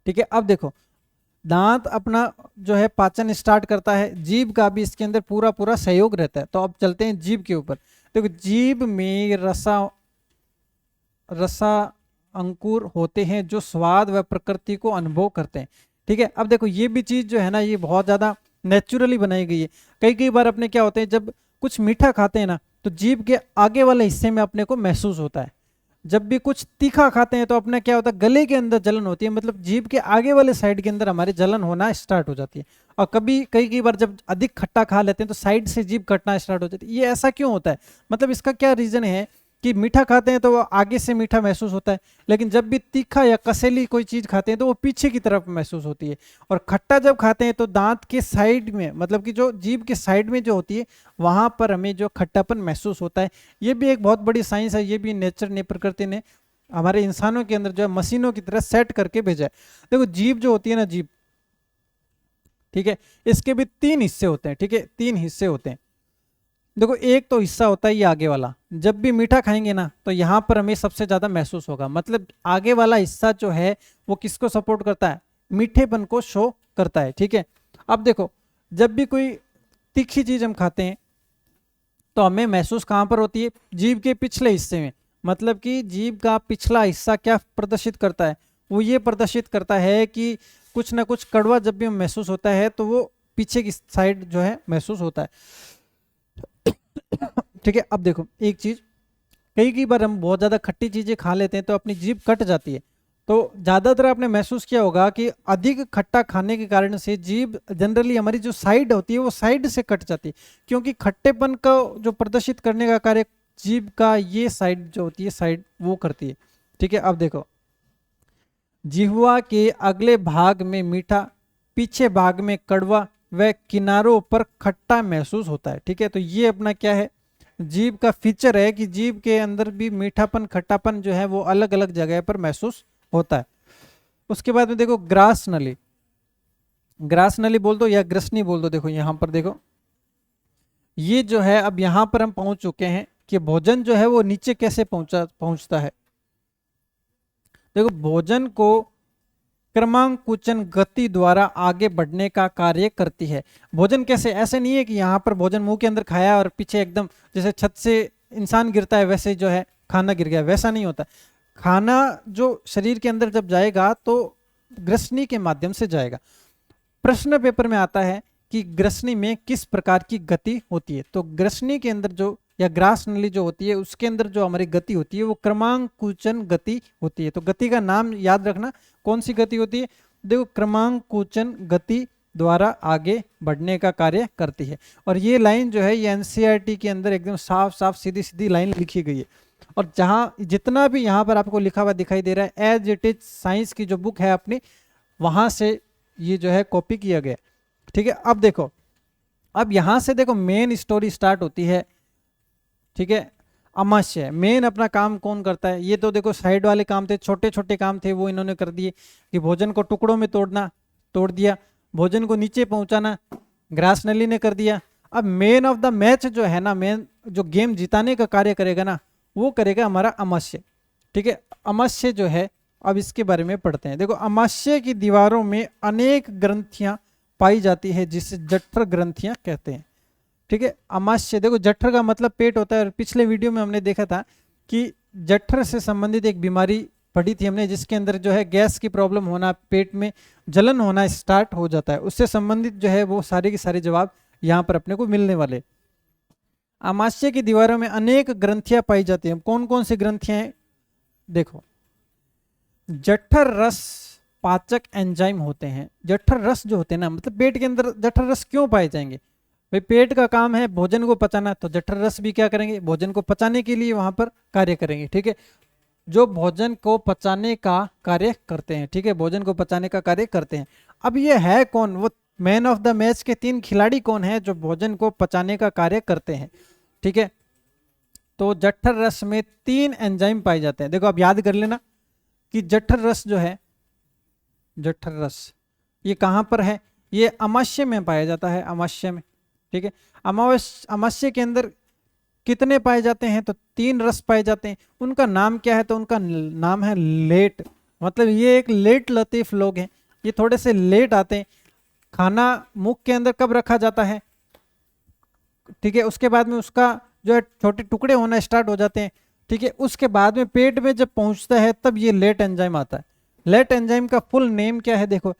ठीक है, अब देखो दांत अपना जो है पाचन स्टार्ट करता है, जीभ का भी इसके अंदर पूरा पूरा सहयोग रहता है। तो अब चलते हैं जीभ के ऊपर। देखो जीभ में रसा अंकुर होते हैं जो स्वाद व प्रकृति को अनुभव करते हैं। ठीक है, अब देखो ये भी चीज जो है ना ये बहुत ज्यादा नेचुरली बनाई गई है। कई कई बार अपने क्या होते हैं जब कुछ मीठा खाते हैं ना तो जीभ के आगे वाले हिस्से में अपने को महसूस होता है। जब भी कुछ तीखा खाते हैं तो अपने क्या होता है गले के अंदर जलन होती है, मतलब जीभ के आगे वाले साइड के अंदर हमारे जलन होना स्टार्ट हो जाती है। और कभी कई कई बार जब अधिक खट्टा खा लेते हैं तो साइड से जीभ कटना स्टार्ट हो जाती है। ये ऐसा क्यों होता है, मतलब इसका क्या रीजन है कि मीठा खाते हैं तो वो आगे से मीठा महसूस होता है, लेकिन जब भी तीखा या कसेली कोई चीज खाते हैं तो वो पीछे की तरफ महसूस होती है। और खट्टा जब खाते हैं तो दांत के साइड में, मतलब कि जो जीभ के साइड में जो होती है वहां पर हमें जो खट्टापन महसूस होता है। ये भी एक बहुत बड़ी साइंस है, ये भी नेचर ने, प्रकृति ने हमारे इंसानों के अंदर जो है मशीनों की तरह सेट करके भेजा है। देखो जीभ जो होती है ना, जीभ, ठीक है, इसके भी 3 हिस्से होते हैं। ठीक है, 3 हिस्से होते हैं। देखो एक तो हिस्सा होता है ये आगे वाला, जब भी मीठा खाएंगे ना तो यहाँ पर हमें सबसे ज्यादा महसूस होगा। मतलब आगे वाला हिस्सा जो है वो किसको सपोर्ट करता है, मीठेपन को शो करता है। ठीक है, अब देखो जब भी कोई तीखी चीज हम खाते हैं तो हमें महसूस कहाँ पर होती है, जीभ के पिछले हिस्से में। मतलब कि जीभ का पिछला हिस्सा क्या प्रदर्शित करता है, वो ये प्रदर्शित करता है कि कुछ ना कुछ कड़वा जब भी महसूस होता है तो वो पीछे की साइड जो है महसूस होता है। ठीक है, अब देखो एक चीज, कई कई बार हम बहुत ज्यादा खट्टी चीजें खा लेते हैं तो अपनी जीभ कट जाती है। तो ज्यादातर आपने महसूस किया होगा कि अधिक खट्टा खाने के कारण से जीभ जनरली हमारी जो साइड होती है वो साइड से कट जाती है, क्योंकि खट्टेपन का जो प्रदर्शित करने का कार्य जीभ का ये साइड जो होती है साइड वो करती है। ठीक है, अब देखो जिह्वा के अगले भाग में मीठा, पीछे भाग में कड़वा व किनारों पर खट्टा महसूस होता है। ठीक है, तो ये अपना क्या है, जीभ का फीचर है कि जीभ के अंदर भी मीठापन खट्टापन जो है वो अलग अलग जगह पर महसूस होता है। उसके बाद में देखो ग्रास नली, ग्रास नली बोल दो या ग्रसनी बोल दो। देखो यहां पर देखो ये जो है अब यहां पर हम पहुंच चुके हैं कि भोजन जो है वो नीचे कैसे पहुंचता है। देखो भोजन को क्रमांकुचन गति द्वारा आगे बढ़ने का कार्य करती है। भोजन कैसे, ऐसे नहीं है कि यहाँ पर भोजन मुंह के अंदर खाया और पीछे एकदम जैसे छत से इंसान गिरता है वैसे जो है खाना गिर गया, वैसा नहीं होता। खाना जो शरीर के अंदर जब जाएगा तो ग्रसनी के माध्यम से जाएगा। प्रश्न पेपर में आता है कि ग्रसनी में किस प्रकार की गति होती है। तो ग्रसनी के अंदर जो या ग्रास नली जो होती है उसके अंदर जो हमारी गति होती है वो क्रमांकुचन गति होती है। तो गति का नाम याद रखना, कौन सी गति होती है। देखो क्रमांकुचन गति द्वारा आगे बढ़ने का कार्य करती है। और ये लाइन जो है ये एनसीईआरटी के अंदर एकदम साफ साफ सीधी सीधी लाइन लिखी गई है। और जहाँ जितना भी यहाँ पर आपको लिखा हुआ दिखाई दे रहा है एज इट इज साइंस की जो बुक है अपनी, वहां से ये जो है कॉपी किया गया। ठीक है, अब देखो, अब यहां से देखो मेन स्टोरी स्टार्ट होती है। ठीक है, अमाशय मेन अपना काम कौन करता है। ये तो देखो साइड वाले काम थे, छोटे छोटे काम थे वो इन्होंने कर दिए कि भोजन को टुकड़ों में तोड़ दिया, भोजन को नीचे पहुंचाना ग्रास नली ने कर दिया। अब मेन ऑफ द मैच जो है ना, मेन जो गेम जिताने का कार्य करेगा ना, वो करेगा हमारा अमाशय। ठीक है, अमाशय जो है अब इसके बारे में पढ़ते हैं। देखो अमाशय की दीवारों में अनेक ग्रंथियां पाई जाती है जिसे जठर ग्रंथियां कहते हैं। ठीक है, अमाशय देखो जठर का मतलब पेट होता है। और पिछले वीडियो में हमने देखा था कि जठर से संबंधित एक बीमारी पढ़ी थी हमने, जिसके अंदर जो है गैस की प्रॉब्लम होना, पेट में जलन होना स्टार्ट हो जाता है। उससे संबंधित जो है वो सारे के सारे जवाब यहाँ पर अपने को मिलने वाले। अमाशय की दीवारों में अनेक ग्रंथियां पाई जाती हैं। कौन कौन सी ग्रंथियां हैं देखो, जठर रस पाचक एंजाइम होते हैं। जठर रस जो होते हैं ना, मतलब पेट के अंदर जठर रस क्यों पाए जाएंगे भाई, पेट का काम है भोजन को पचाना, तो जठर रस भी क्या करेंगे, भोजन को पचाने के लिए वहां पर कार्य करेंगे। ठीक है, जो भोजन को पचाने का कार्य करते हैं। ठीक है, भोजन को पचाने का कार्य करते हैं। अब ये है कौन, वो मैन ऑफ द मैच के 3 खिलाड़ी कौन है जो भोजन को पचाने का कार्य करते हैं। ठीक है, तो जठर रस में 3 एंजाइम पाए जाते हैं। देखो अब याद कर लेना कि जठर रस जो है, जठर रस ये कहां पर है, ये अमाशय में पाया जाता है, अमाशय में। ठीक है, अमाशय के अंदर कितने पाए जाते हैं, तो 3 रस पाए जाते हैं। उनका नाम क्या है, तो उनका नाम है लेट। मतलब ये एक लेट लतीफ लोग हैं, ये थोड़े से लेट आते हैं। खाना मुख के अंदर कब रखा जाता है, ठीक है, उसके बाद में उसका जो है छोटे टुकड़े होना स्टार्ट हो जाते हैं। ठीक है, उसके बाद में पेट में जब पहुंचता है तब ये लेट एंजाइम आता है। लेट एंजाइम का फुल नेम क्या है देखो,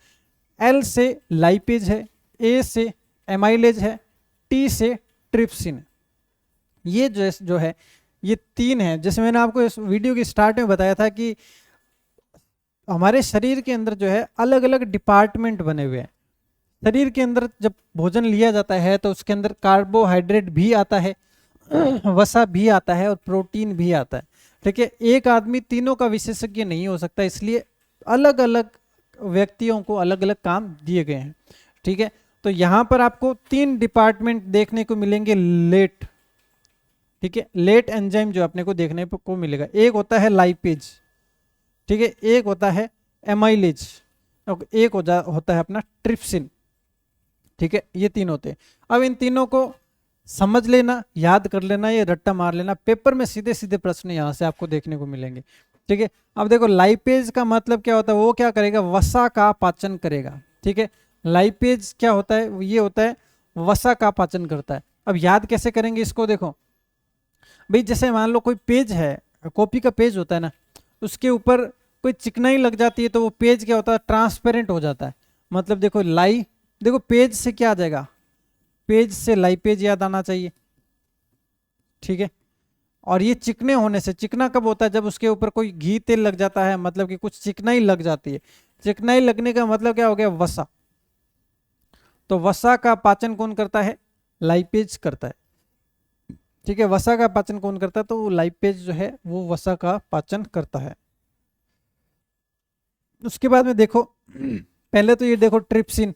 एल से लाइपेज है, ए से एमाइलेज है, टी से ट्रिप्सिन। ये जो है ये 3 है। जैसे मैंने आपको इस वीडियो की स्टार्ट में बताया था कि हमारे शरीर के अंदर जो है अलग अलग डिपार्टमेंट बने हुए हैं। शरीर के अंदर जब भोजन लिया जाता है तो उसके अंदर कार्बोहाइड्रेट भी आता है, वसा भी आता है और प्रोटीन भी आता है। ठीक है, एक आदमी तीनों का विशेषज्ञ नहीं हो सकता, इसलिए अलग अलग व्यक्तियों को अलग अलग काम दिए गए हैं। ठीक है, तो यहां पर आपको 3 डिपार्टमेंट देखने को मिलेंगे लेट। ठीक है, लेट एंजाइम जो अपने को देखने को मिलेगा, एक होता है लाइपेज, ठीक है, एक होता है एमाइलेज, और एक होता है अपना ट्रिप्सिन। ठीक है, ये 3 होते हैं। अब इन तीनों को समझ लेना, याद कर लेना, ये रट्टा मार लेना, पेपर में सीधे सीधे प्रश्न यहां से आपको देखने को मिलेंगे। ठीक है, अब देखो लाइपेज का मतलब क्या होता है, वो क्या करेगा, वसा का पाचन करेगा। ठीक है, लाइपेज क्या होता है, ये होता है वसा का पाचन करता है। अब याद कैसे करेंगे इसको, देखो भाई जैसे मान लो कोई पेज है, कॉपी का पेज होता है ना, उसके ऊपर कोई चिकनाई लग जाती है तो वो पेज क्या होता है, ट्रांसपेरेंट हो जाता है। मतलब देखो देखो पेज से क्या आ जाएगा, पेज से लाइपेज याद आना चाहिए। ठीक है, और ये चिकने होने से, चिकना कब होता है, जब उसके ऊपर कोई घी तेल लग जाता है, मतलब कि कुछ चिकनाई लग जाती है। चिकनाई लगने का मतलब क्या हो गया, वसा। तो वसा का पाचन कौन करता है, लाइपेज करता है। ठीक है, वसा का पाचन कौन करता है, तो वो लाइपेज जो है वो वसा का पाचन करता है। उसके बाद में देखो पहले तो ये देखो ट्रिप्सिन,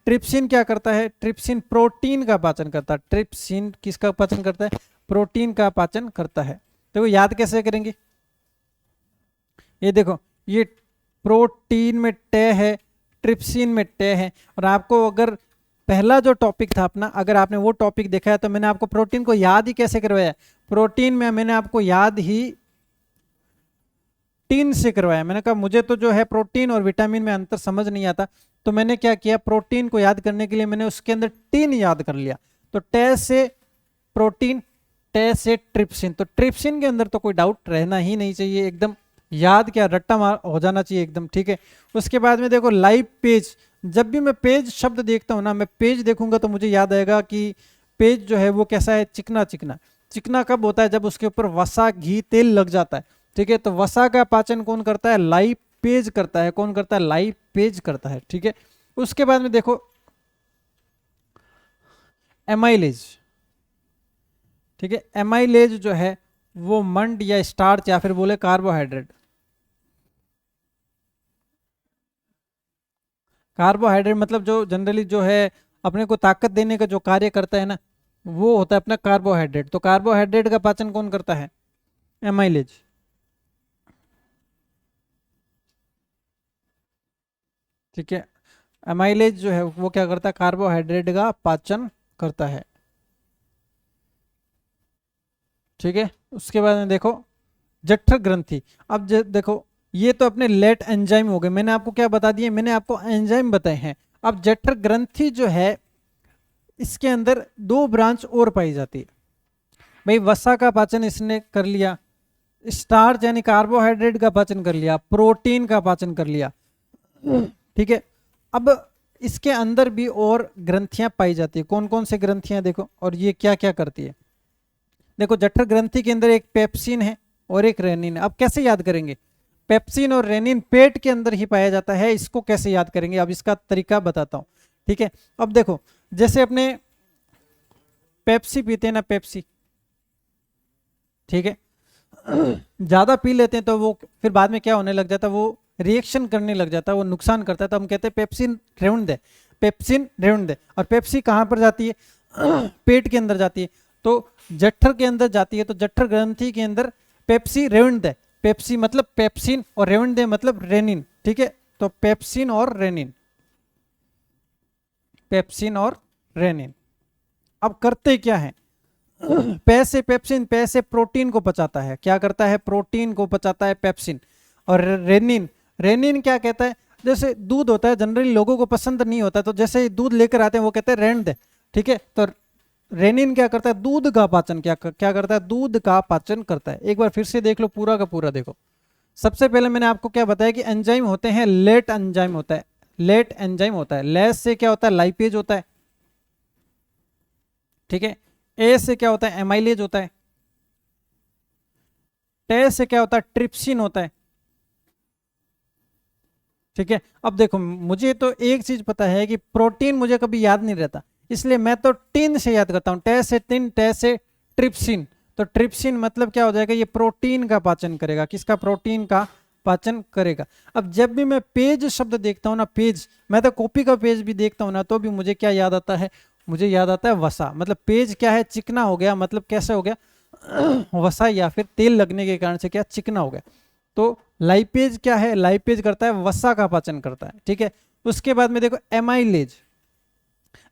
ट्रिप्सिन क्या करता है, ट्रिप्सिन प्रोटीन का पाचन करता है। ट्रिप्सिन किसका पाचन करता है, प्रोटीन का पाचन करता है। तो याद कैसे करेंगे, ये देखो ये प्रोटीन में टे है, ट्रिप्सिन में टे है। और आपको अगर पहला जो टॉपिक था अपना, अगर आपने वो टॉपिक देखा है तो मैंने आपको प्रोटीन को याद ही कैसे करवाया, प्रोटीन में मैंने आपको याद ही टीन से करवाया। मैंने कहा मुझे तो जो है प्रोटीन और विटामिन में अंतर समझ नहीं आता, तो मैंने क्या किया, प्रोटीन को याद करने के लिए मैंने उसके अंदर टीन याद कर लिया। तो टे से प्रोटीन, टे से ट्रिप्सिन, तो ट्रिप्सिन के अंदर तो कोई डाउट रहना ही नहीं चाहिए, एकदम याद क्या रट्टा मार हो जाना चाहिए एकदम, ठीक है। उसके बाद में देखो लाइव पेज, जब भी मैं पेज शब्द देखता हूं ना, मैं पेज देखूंगा तो मुझे याद आएगा कि पेज जो है वो कैसा है, चिकना चिकना। चिकना कब होता है, जब उसके ऊपर वसा घी तेल लग जाता है, ठीक है। तो वसा का पाचन कौन करता है, लाइव पेज करता है। कौन करता है, लाइव पेज करता है, ठीक है। उसके बाद में देखो एमाइलेज, ठीक है। एमाइलेज जो है वो मंड या स्टार्च या फिर बोले कार्बोहाइड्रेट, कार्बोहाइड्रेट मतलब जो जनरली जो है अपने को ताकत देने का जो कार्य करता है ना, वो होता है अपना कार्बोहाइड्रेट। तो कार्बोहाइड्रेट का पाचन कौन करता है, एमाइलेज, ठीक है। एमाइलेज जो है वो क्या करता है, कार्बोहाइड्रेट का पाचन करता है, ठीक है। उसके बाद में देखो जठर ग्रंथि। अब देखो ये तो अपने लेट एंजाइम हो गए, मैंने आपको क्या बता दिए, मैंने आपको एंजाइम बताए हैं। अब जठर ग्रंथि जो है इसके अंदर दो ब्रांच और पाई जाती है। भाई वसा का पाचन इसने कर लिया, स्टार्च यानी कार्बोहाइड्रेट का पाचन कर लिया, प्रोटीन का पाचन कर लिया, ठीक है। अब इसके अंदर भी और ग्रंथियां पाई जाती है। कौन कौन से ग्रंथियां देखो, और ये क्या क्या करती है। देखो जठर ग्रंथि के अंदर एक पेप्सिन है और एक रेनिन है। अब कैसे याद करेंगे, पेप्सिन और रेनिन पेट के अंदर ही पाया जाता है, इसको कैसे याद करेंगे, अब इसका तरीका बताता हूं, ठीक है। अब देखो जैसे अपने पेप्सी पीते हैं ना, पेप्सी, ठीक है, ज्यादा पी लेते हैं तो वो फिर बाद में क्या होने लग जाता है, वो रिएक्शन करने लग जाता है, वो नुकसान करता है। तो हम कहते हैं पेप्सिन रेउंड दे, पेप्सिन रेउंड दे। और पेप्सी कहां पर जाती है, पेट के अंदर जाती है, तो जठर के अंदर जाती है। तो जठर ग्रंथि के अंदर पेप्सी रेउंड दे, पेप्सी मतलब पेप्सिन और रेउंड दे मतलब रेनिन, ठीक है। तो पेप्सिन और रेनिन, पेप्सिन और रेनिन। अब करते क्या है, पे से पेप्सिन, पे से प्रोटीन को पचाता है, क्या करता है, प्रोटीन को पचाता है पेप्सिन। और रेनिन, रेनिन क्या कहता है, जैसे दूध होता है जनरली लोगों को पसंद नहीं होता, तो जैसे दूध लेकर आते हैं वो कहते हैं रहने दे, ठीक है। तो रेनिन क्या करता है, दूध का पाचन क्या करता है, दूध का पाचन करता है। एक बार फिर से देख लो, पूरा का पूरा देखो। सबसे पहले मैंने आपको क्या बताया कि एंजाइम होते हैं, लेट एंजाइम होता है, लेट एंजाइम होता है। लेस से क्या होता है, लाइपेज होता है, ठीक है। ए से क्या होता है, एमाइलेज होता है। टे से क्या होता है, ट्रिप्सिन होता है, ठीक है। अब देखो मुझे तो एक चीज पता है कि प्रोटीन मुझे कभी याद नहीं रहता, इसलिए मैं तो टिन से याद करता हूं, टे से टिन, टे से ट्रिप्सिन। तो ट्रिप्सिन मतलब क्या हो जाएगा, ये प्रोटीन का पाचन करेगा, किसका, प्रोटीन का पाचन करेगा। अब जब भी मैं पेज शब्द देखता हूं ना, पेज, मैं तो कॉपी का पेज भी देखता हूं ना, तो भी मुझे क्या याद आता है, मुझे याद आता है वसा। मतलब पेज क्या है, चिकना हो गया, मतलब कैसे हो गया वसा या फिर तेल लगने के कारण से क्या चिकना हो गया। तो लाइपेज क्या है, लाइपेज करता है वसा का पाचन करता है, ठीक है। उसके बाद में देखो एमाइलेज,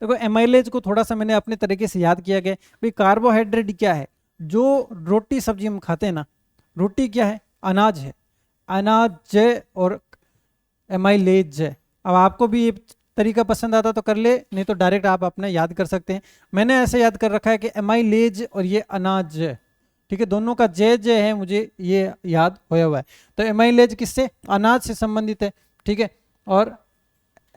देखो एमाइलेज को थोड़ा सा मैंने अपने तरीके से याद किया गया। भाई कार्बोहाइड्रेट क्या है, जो रोटी सब्जी हम खाते हैं ना, रोटी क्या है, अनाज है, अनाज है, और एमाइलेज है। अब आपको भी ये तरीका पसंद आता तो कर ले, नहीं तो डायरेक्ट आप अपने याद कर सकते हैं। मैंने ऐसे याद कर रखा है कि एमाइलेज और ये अनाज है, ठीक है, दोनों का जय जय है, मुझे ये याद होया हुआ है। तो एमाइलेज किससे, अनाज से संबंधित है, ठीक है। और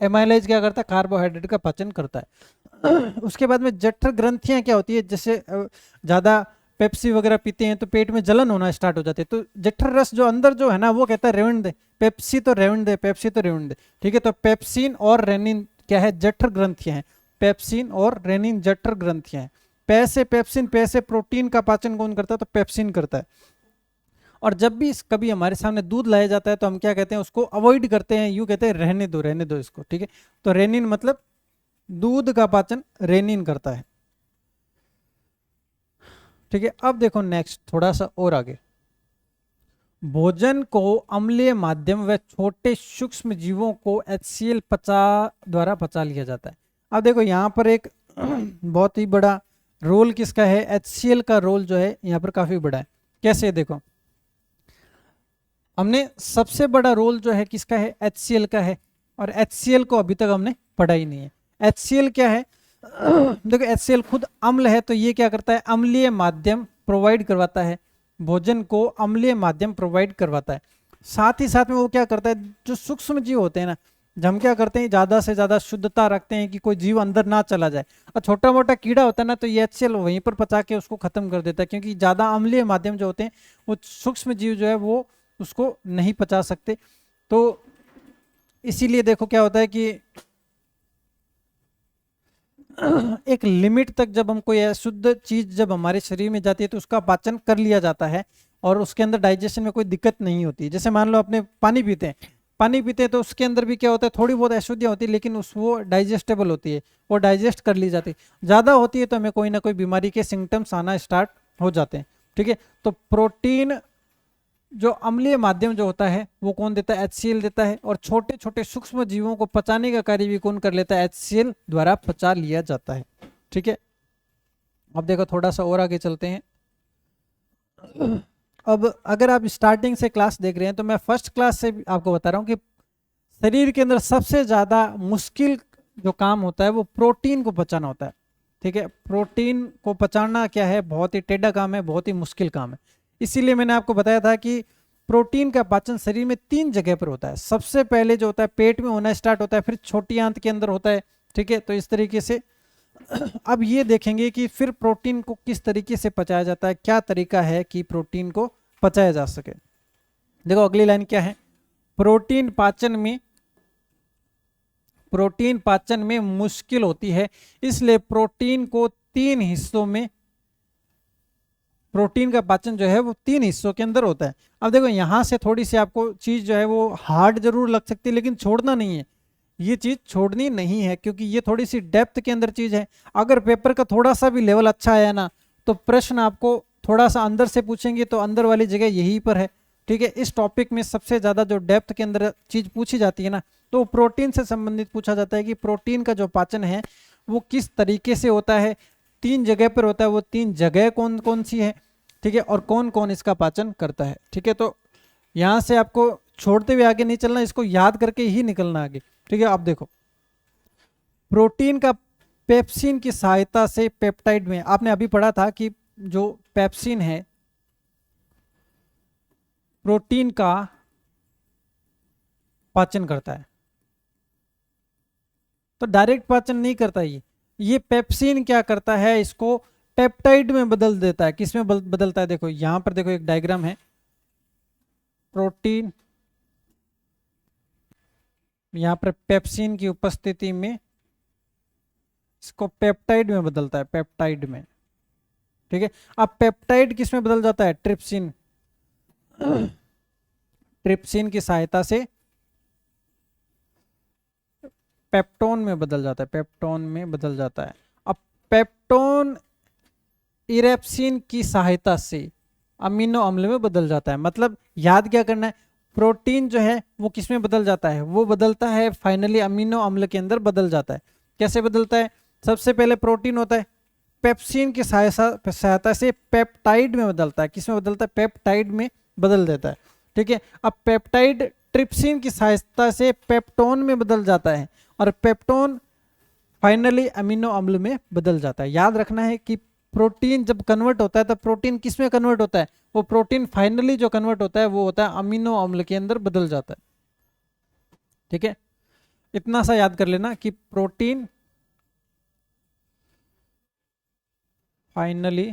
एमाइलेज क्या करता है, कार्बोहाइड्रेट का पाचन करता है। उसके बाद में जठर ग्रंथियां क्या होती है, जैसे ज्यादा पेप्सी वगैरह पीते हैं तो पेट में जलन होना स्टार्ट हो जाती है, तो जठर रस जो अंदर जो है ना, वो कहता है रेवन दे, पेप्सी तो रेवन दे, पेप्सी तो रेवन दे, ठीक है। तो पेप्सिन और रेनिन क्या है, जठर ग्रंथियां हैं, पेप्सिन और रेनिन जठर ग्रंथियां हैं। पे से पेप्सिन, पे से प्रोटीन का पाचन कौन करता है, तो पेप्सिन करता है। और जब भी कभी हमारे सामने दूध लाया जाता है तो हम क्या कहते हैं, उसको अवॉइड करते हैं, यूं कहते हैं रहने दो इसको, ठीक है। तो रेनिन मतलब दूध का पाचन रेनिन करता है, ठीक है। अब देखो नेक्स्ट थोड़ा सा और आगे, भोजन को अम्लीय माध्यम व छोटे सूक्ष्म जीवों को HCl द्वारा पचा लिया जाता है। अब देखो यहाँ पर एक बहुत ही बड़ा रोल किसका है, HCl का रोल जो है यहाँ पर काफी बड़ा है। कैसे, देखो हमने सबसे बड़ा रोल जो है किसका है, HCl का है, और HCl को अभी तक हमने पढ़ा ही नहीं है। HCl क्या है, देखो HCl खुद अम्ल है, तो ये क्या करता है, अम्लीय माध्यम प्रोवाइड करवाता है, भोजन को अम्लीय माध्यम प्रोवाइड करवाता है। साथ ही साथ में वो क्या करता है, जो सूक्ष्म जीव होते हैं ना, जब हम क्या करते हैं ज्यादा से ज्यादा शुद्धता रखते हैं कि कोई जीव अंदर ना चला जाए, और छोटा मोटा कीड़ा होता है ना, तो ये HCl वहीं पर पचा के उसको खत्म कर देता है, क्योंकि ज्यादा अम्लीय माध्यम जो होते हैं वो सूक्ष्म जीव जो है वो उसको नहीं पचा सकते। तो इसीलिए देखो क्या होता है कि एक लिमिट तक जब हम कोई अशुद्ध चीज जब हमारे शरीर में जाती है तो उसका पाचन कर लिया जाता है और उसके अंदर डाइजेशन में कोई दिक्कत नहीं होती। जैसे मान लो अपने पानी पीते हैं, पानी पीते हैं तो उसके अंदर भी क्या होता है, थोड़ी बहुत अशुद्धियाँ होती है, लेकिन उस वो डाइजेस्टेबल होती है, वो डाइजेस्ट कर ली जाती है। ज़्यादा होती है तो हमें कोई ना कोई बीमारी के सिम्टम्स आना स्टार्ट हो जाते हैं। ठीक है, तो प्रोटीन जो अम्लीय माध्यम जो होता है वो कौन देता है, HCl देता है, और छोटे छोटे सूक्ष्म जीवों को पचाने का कार्य भी कौन कर लेता है, HCl द्वारा पचा लिया जाता है। ठीक है, अब देखो थोड़ा सा और आगे चलते हैं। अब अगर आप स्टार्टिंग से क्लास देख रहे हैं तो मैं फर्स्ट क्लास से आपको बता रहा हूँ कि शरीर के अंदर सबसे ज्यादा मुश्किल जो काम होता है वो प्रोटीन को पचाना होता है। ठीक है, प्रोटीन को पचाना क्या है, बहुत ही टेढ़ा काम है, बहुत ही मुश्किल काम है। इसीलिए मैंने आपको बताया था कि प्रोटीन का पाचन शरीर में 3 जगह पर होता है। सबसे पहले जो होता है पेट में होना स्टार्ट होता है, फिर छोटी आंत के अंदर होता है। ठीक है, तो इस तरीके से अब ये देखेंगे कि फिर प्रोटीन को किस तरीके से पचाया जाता है, क्या तरीका है कि प्रोटीन को पचाया जा सके। देखो अगली लाइन क्या है, प्रोटीन पाचन में मुश्किल होती है, इसलिए प्रोटीन को 3 हिस्सों में, प्रोटीन का पाचन जो है वो 3 हिस्सों के अंदर होता है। अब देखो यहां से थोड़ी सी आपको चीज जो है वो हार्ड जरूर लग सकती है, लेकिन छोड़ना नहीं है, ये चीज छोड़नी नहीं है, क्योंकि ये थोड़ी सी डेप्थ के अंदर चीज है। अगर पेपर का थोड़ा सा भी लेवल अच्छा आया ना, तो प्रश्न आपको थोड़ा सा अंदर से पूछेंगे, तो अंदर वाली जगह यहीं पर है। ठीक है, इस टॉपिक में सबसे ज्यादा जो डेप्थ के अंदर चीज पूछी जाती है ना, तो प्रोटीन से संबंधित पूछा जाता है कि प्रोटीन का जो पाचन है वो किस तरीके से होता है, 3 जगह पर होता है, वो 3 जगह कौन कौन सी है। ठीक है, और कौन कौन इसका पाचन करता है। ठीक है, तो यहां से आपको छोड़ते हुए आगे नहीं चलना, इसको याद करके ही निकलना आगे। ठीक है, अब देखो प्रोटीन का पेप्सिन की सहायता से पेप्टाइड में, आपने अभी पढ़ा था कि जो पेप्सिन है प्रोटीन का पाचन करता है, तो डायरेक्ट पाचन नहीं करता ये पेप्सिन क्या करता है, इसको पेप्टाइड में बदल देता है। किस में बदलता है, देखो यहां पर देखो एक डायग्राम है, प्रोटीन यहां पर पेप्सिन की उपस्थिति में इसको पेप्टाइड में बदलता है, पेप्टाइड में। ठीक है, अब पेप्टाइड किस में बदल जाता है, ट्रिप्सिन, ट्रिप्सिन की सहायता से पेप्टोन में बदल जाता है, पेप्टोन में बदल जाता है। अब पेप्टोन इरेप्सिन की सहायता से अमीनो अम्ल में बदल जाता है। मतलब याद क्या करना है, प्रोटीन जो है वो किस में बदल जाता है, वो बदलता है फाइनली अमीनो अम्ल के अंदर बदल जाता है। कैसे बदलता है, सबसे पहले प्रोटीन होता है, पेप्सिन की सहायता से पेप्टाइड में बदलता है। किस में बदलता है, पेप्टाइड में बदल देता है। ठीक है, अब पेप्टाइड ट्रिप्सिन की सहायता से पेप्टोन में बदल जाता है, और पेप्टोन फाइनली अमीनो अम्ल में बदल जाता है। याद रखना है कि प्रोटीन जब कन्वर्ट होता है तो प्रोटीन किस में कन्वर्ट होता है, वो प्रोटीन फाइनली जो कन्वर्ट होता है वो होता है अमीनो अम्ल के अंदर बदल जाता है। ठीक है, इतना सा याद कर लेना कि protein finally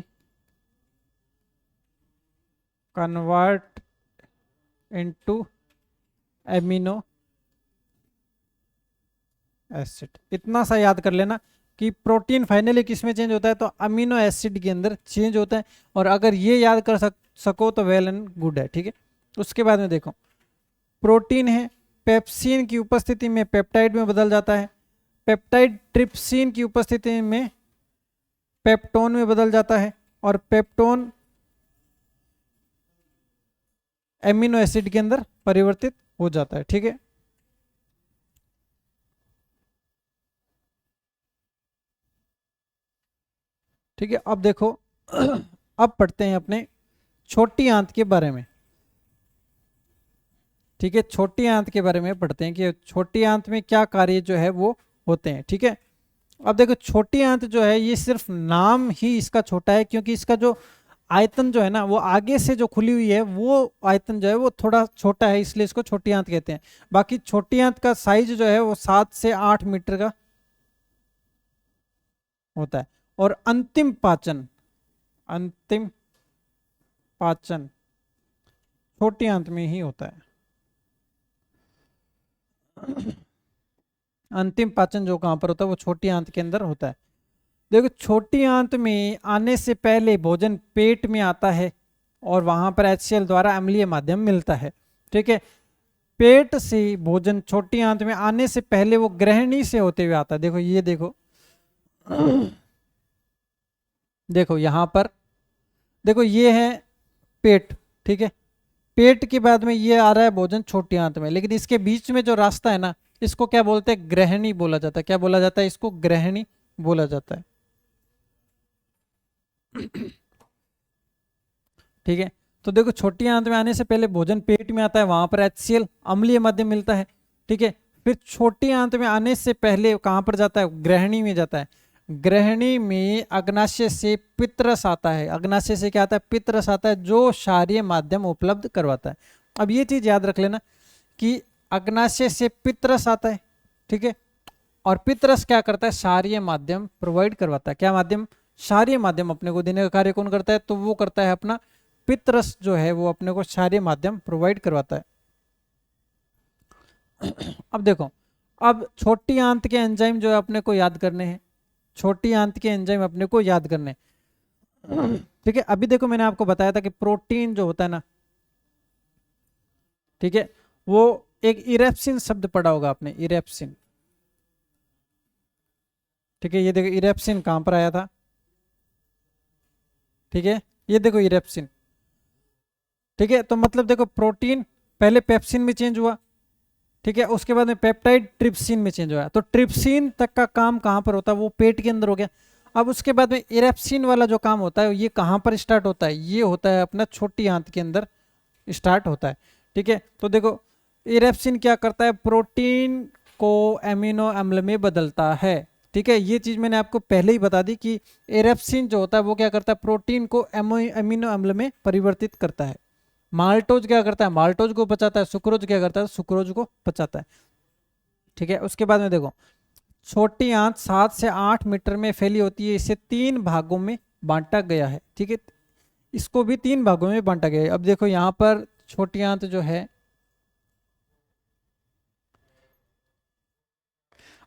convert into amino acid. इतना सा याद कर लेना कि प्रोटीन फाइनली किस में चेंज होता है, तो अमीनो एसिड के अंदर चेंज होता है। और अगर ये याद कर सको तो वेल एंड गुड है। ठीक है, उसके बाद में देखो प्रोटीन है, पेप्सिन की उपस्थिति में पेप्टाइड में बदल जाता है, पेप्टाइड ट्रिप्सिन की उपस्थिति में पेप्टोन में बदल जाता है, और पेप्टोन एमिनो एसिड के अंदर परिवर्तित हो जाता है। ठीक है, ठीक है, अब देखो अब पढ़ते हैं अपने छोटी आंत के बारे में। ठीक है, छोटी आंत के बारे में पढ़ते हैं कि छोटी आंत में क्या कार्य जो है वो होते हैं। ठीक है, अब देखो छोटी आंत जो है ये सिर्फ नाम ही इसका छोटा है, क्योंकि इसका जो आयतन जो है ना वो आगे से जो खुली हुई है वो आयतन जो है वो थोड़ा छोटा है, इसलिए इसको छोटी आंत कहते हैं। बाकी छोटी आंत का साइज जो है वो 7 से 8 मीटर का होता है। और अंतिम पाचन छोटी आंत में ही होता है। अंतिम पाचन जो कहां पर होता है वो छोटी आंत के अंदर होता है। देखो छोटी आंत में आने से पहले भोजन पेट में आता है और वहां पर HCl द्वारा अम्लीय माध्यम मिलता है। ठीक है, पेट से भोजन छोटी आंत में आने से पहले वो ग्रहणी से होते हुए आता है। देखो ये देखो देखो यहां पर देखो ये है पेट। ठीक है, पेट के बाद में ये आ रहा है भोजन छोटी आंत में, लेकिन इसके बीच में जो रास्ता है ना इसको क्या बोलते हैं, ग्रहणी बोला जाता है। क्या बोला जाता है, इसको ग्रहणी बोला जाता है। ठीक है, तो देखो छोटी आंत में आने से पहले भोजन पेट में आता है, वहां पर HCl अम्लीय माध्यम मिलता है। ठीक है, फिर छोटी आंत में आने से पहले कहां पर जाता है, ग्रहणी में जाता है। ग्रहणी में अग्नाशय से पित्तरस आता है। अग्नाशय से क्या आता है, पित्तरस आता है, जो क्षारीय माध्यम उपलब्ध करवाता है। अब ये चीज याद रख लेना कि अग्नाशय से पित्तरस आता है। ठीक है, और पित्तरस क्या करता है, क्षारीय माध्यम प्रोवाइड करवाता है। क्या माध्यम, क्षारीय माध्यम अपने को देने का कार्य कौन करता है, तो वो करता है अपना पित्तरस जो है वो अपने को क्षारीय माध्यम प्रोवाइड करवाता है। अब देखो, अब छोटी आंत के एंजाइम जो है अपने को याद करने हैं। छोटी आंत के एंजाइम अपने को याद करने। ठीक है, अभी देखो मैंने आपको बताया था कि प्रोटीन जो होता है ना, ठीक है, वो एक इरेप्सिन शब्द पढ़ा होगा आपने, इरेप्सिन। ठीक है, ये देखो इरेप्सिन कहां पर आया था। ठीक है, ये देखो इरेप्सिन। ठीक है, तो मतलब देखो प्रोटीन पहले पेप्सिन में चेंज हुआ। ठीक है, उसके बाद में पेप्टाइड ट्रिप्सिन में चेंज हुआ। तो ट्रिप्सिन तक का काम कहां पर होता है, वो पेट के अंदर हो गया। अब उसके बाद में इरेप्सिन वाला जो काम होता है ये कहां पर स्टार्ट होता है, ये होता है अपना छोटी आंत के अंदर स्टार्ट होता है। ठीक है, तो देखो इरेप्सिन क्या करता है, प्रोटीन को एमिनो अम्ल में बदलता है। ठीक है, ये चीज मैंने आपको पहले ही बता दी कि इरेप्सिन जो होता है वो क्या करता है, प्रोटीन को एमिनो अम्ल में परिवर्तित करता है। माल्टोज क्या करता है, माल्टोज को पचाता है। सुक्रोज क्या करता है, सुक्रोज को पचाता है। ठीक है, उसके बाद में देखो छोटी आंत 7 से 8 मीटर में फैली होती है। इसे 3 भागों में बांटा गया है। ठीक है, इसको भी 3 भागों में बांटा गया है। अब देखो यहां पर छोटी आंत जो है,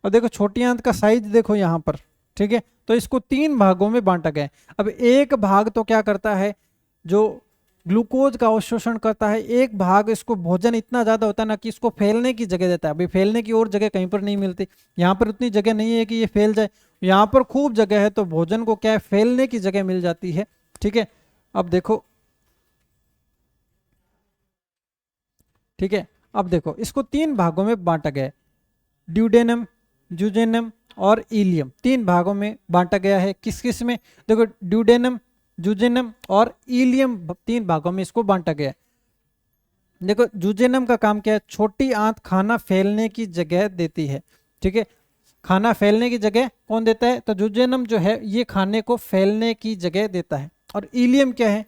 अब देखो छोटी आंत का साइज देखो यहां पर। ठीक है, तो इसको 3 भागों में बांटा गया है। अब एक भाग तो क्या करता है, जो ग्लूकोज का अवशोषण करता है। एक भाग इसको भोजन इतना ज्यादा होता है ना कि इसको फैलने की जगह देता है। अभी फैलने की और जगह कहीं पर नहीं मिलती, यहाँ पर उतनी जगह नहीं है कि ये फैल जाए। यहाँ पर खूब जगह है, तो भोजन को क्या है, फैलने की जगह मिल जाती है। ठीक है, अब देखो, ठीक है, अब देखो इसको 3 भागों में बांटा गया है। ड्यूडेनम, जुजेनम और इलियम, 3 भागों में बांटा गया है। किस किस में, देखो ड्यूडेनम, जुजेनम और इलियम, 3 भागों में इसको बांटा गया है। देखो जुजेनम का काम क्या है, छोटी आंत खाना फैलने की जगह देती है। ठीक है, खाना फैलने की जगह कौन देता है, तो जुजेनम जो है ये खाने को फैलने की जगह देता है। और इलियम क्या है,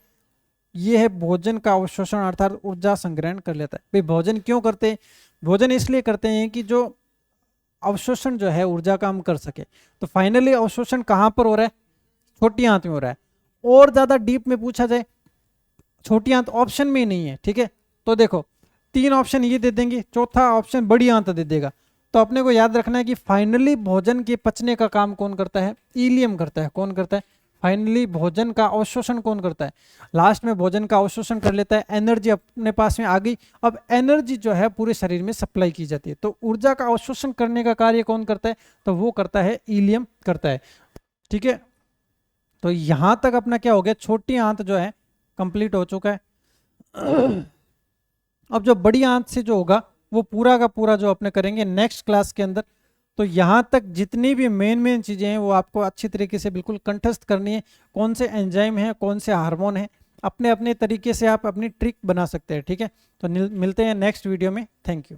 ये है भोजन का अवशोषण अर्थात ऊर्जा संग्रहण कर लेता है। भाई भोजन क्यों करते हैं, भोजन इसलिए करते हैं कि जो अवशोषण जो है ऊर्जा का हम कर सके। तो फाइनली अवशोषण कहां पर हो रहा है, छोटी आंत में हो रहा है। और ज्यादा डीप में पूछा जाए, छोटी आंत ऑप्शन में ही नहीं है। ठीक है, तो देखो 3 ऑप्शन ये दे देंगे, चौथा ऑप्शन बड़ी आंत दे देगा। तो अपने को याद रखना है कि फाइनली भोजन के पचने का काम कौन करता है, इलियम करता है। कौन करता है, फाइनली भोजन का अवशोषण कौन करता है, लास्ट में भोजन का अवशोषण कर लेता है। एनर्जी अपने पास में आ गई। अब एनर्जी जो है पूरे शरीर में सप्लाई की जाती है। तो ऊर्जा का अवशोषण करने का कार्य कौन करता है, तो वो करता है इलियम करता है। ठीक है, तो यहां तक अपना क्या हो गया, छोटी आंत जो है कंप्लीट हो चुका है। अब जो बड़ी आंत से जो होगा वो पूरा का पूरा जो अपने करेंगे नेक्स्ट क्लास के अंदर। तो यहाँ तक जितनी भी मेन चीज़ें हैं वो आपको अच्छी तरीके से बिल्कुल कंठस्थ करनी है। कौन से एंजाइम हैं, कौन से हार्मोन हैं, अपने अपने तरीके से आप अपनी ट्रिक बना सकते हैं। ठीक है, तो मिलते हैं नेक्स्ट वीडियो में। Thank you.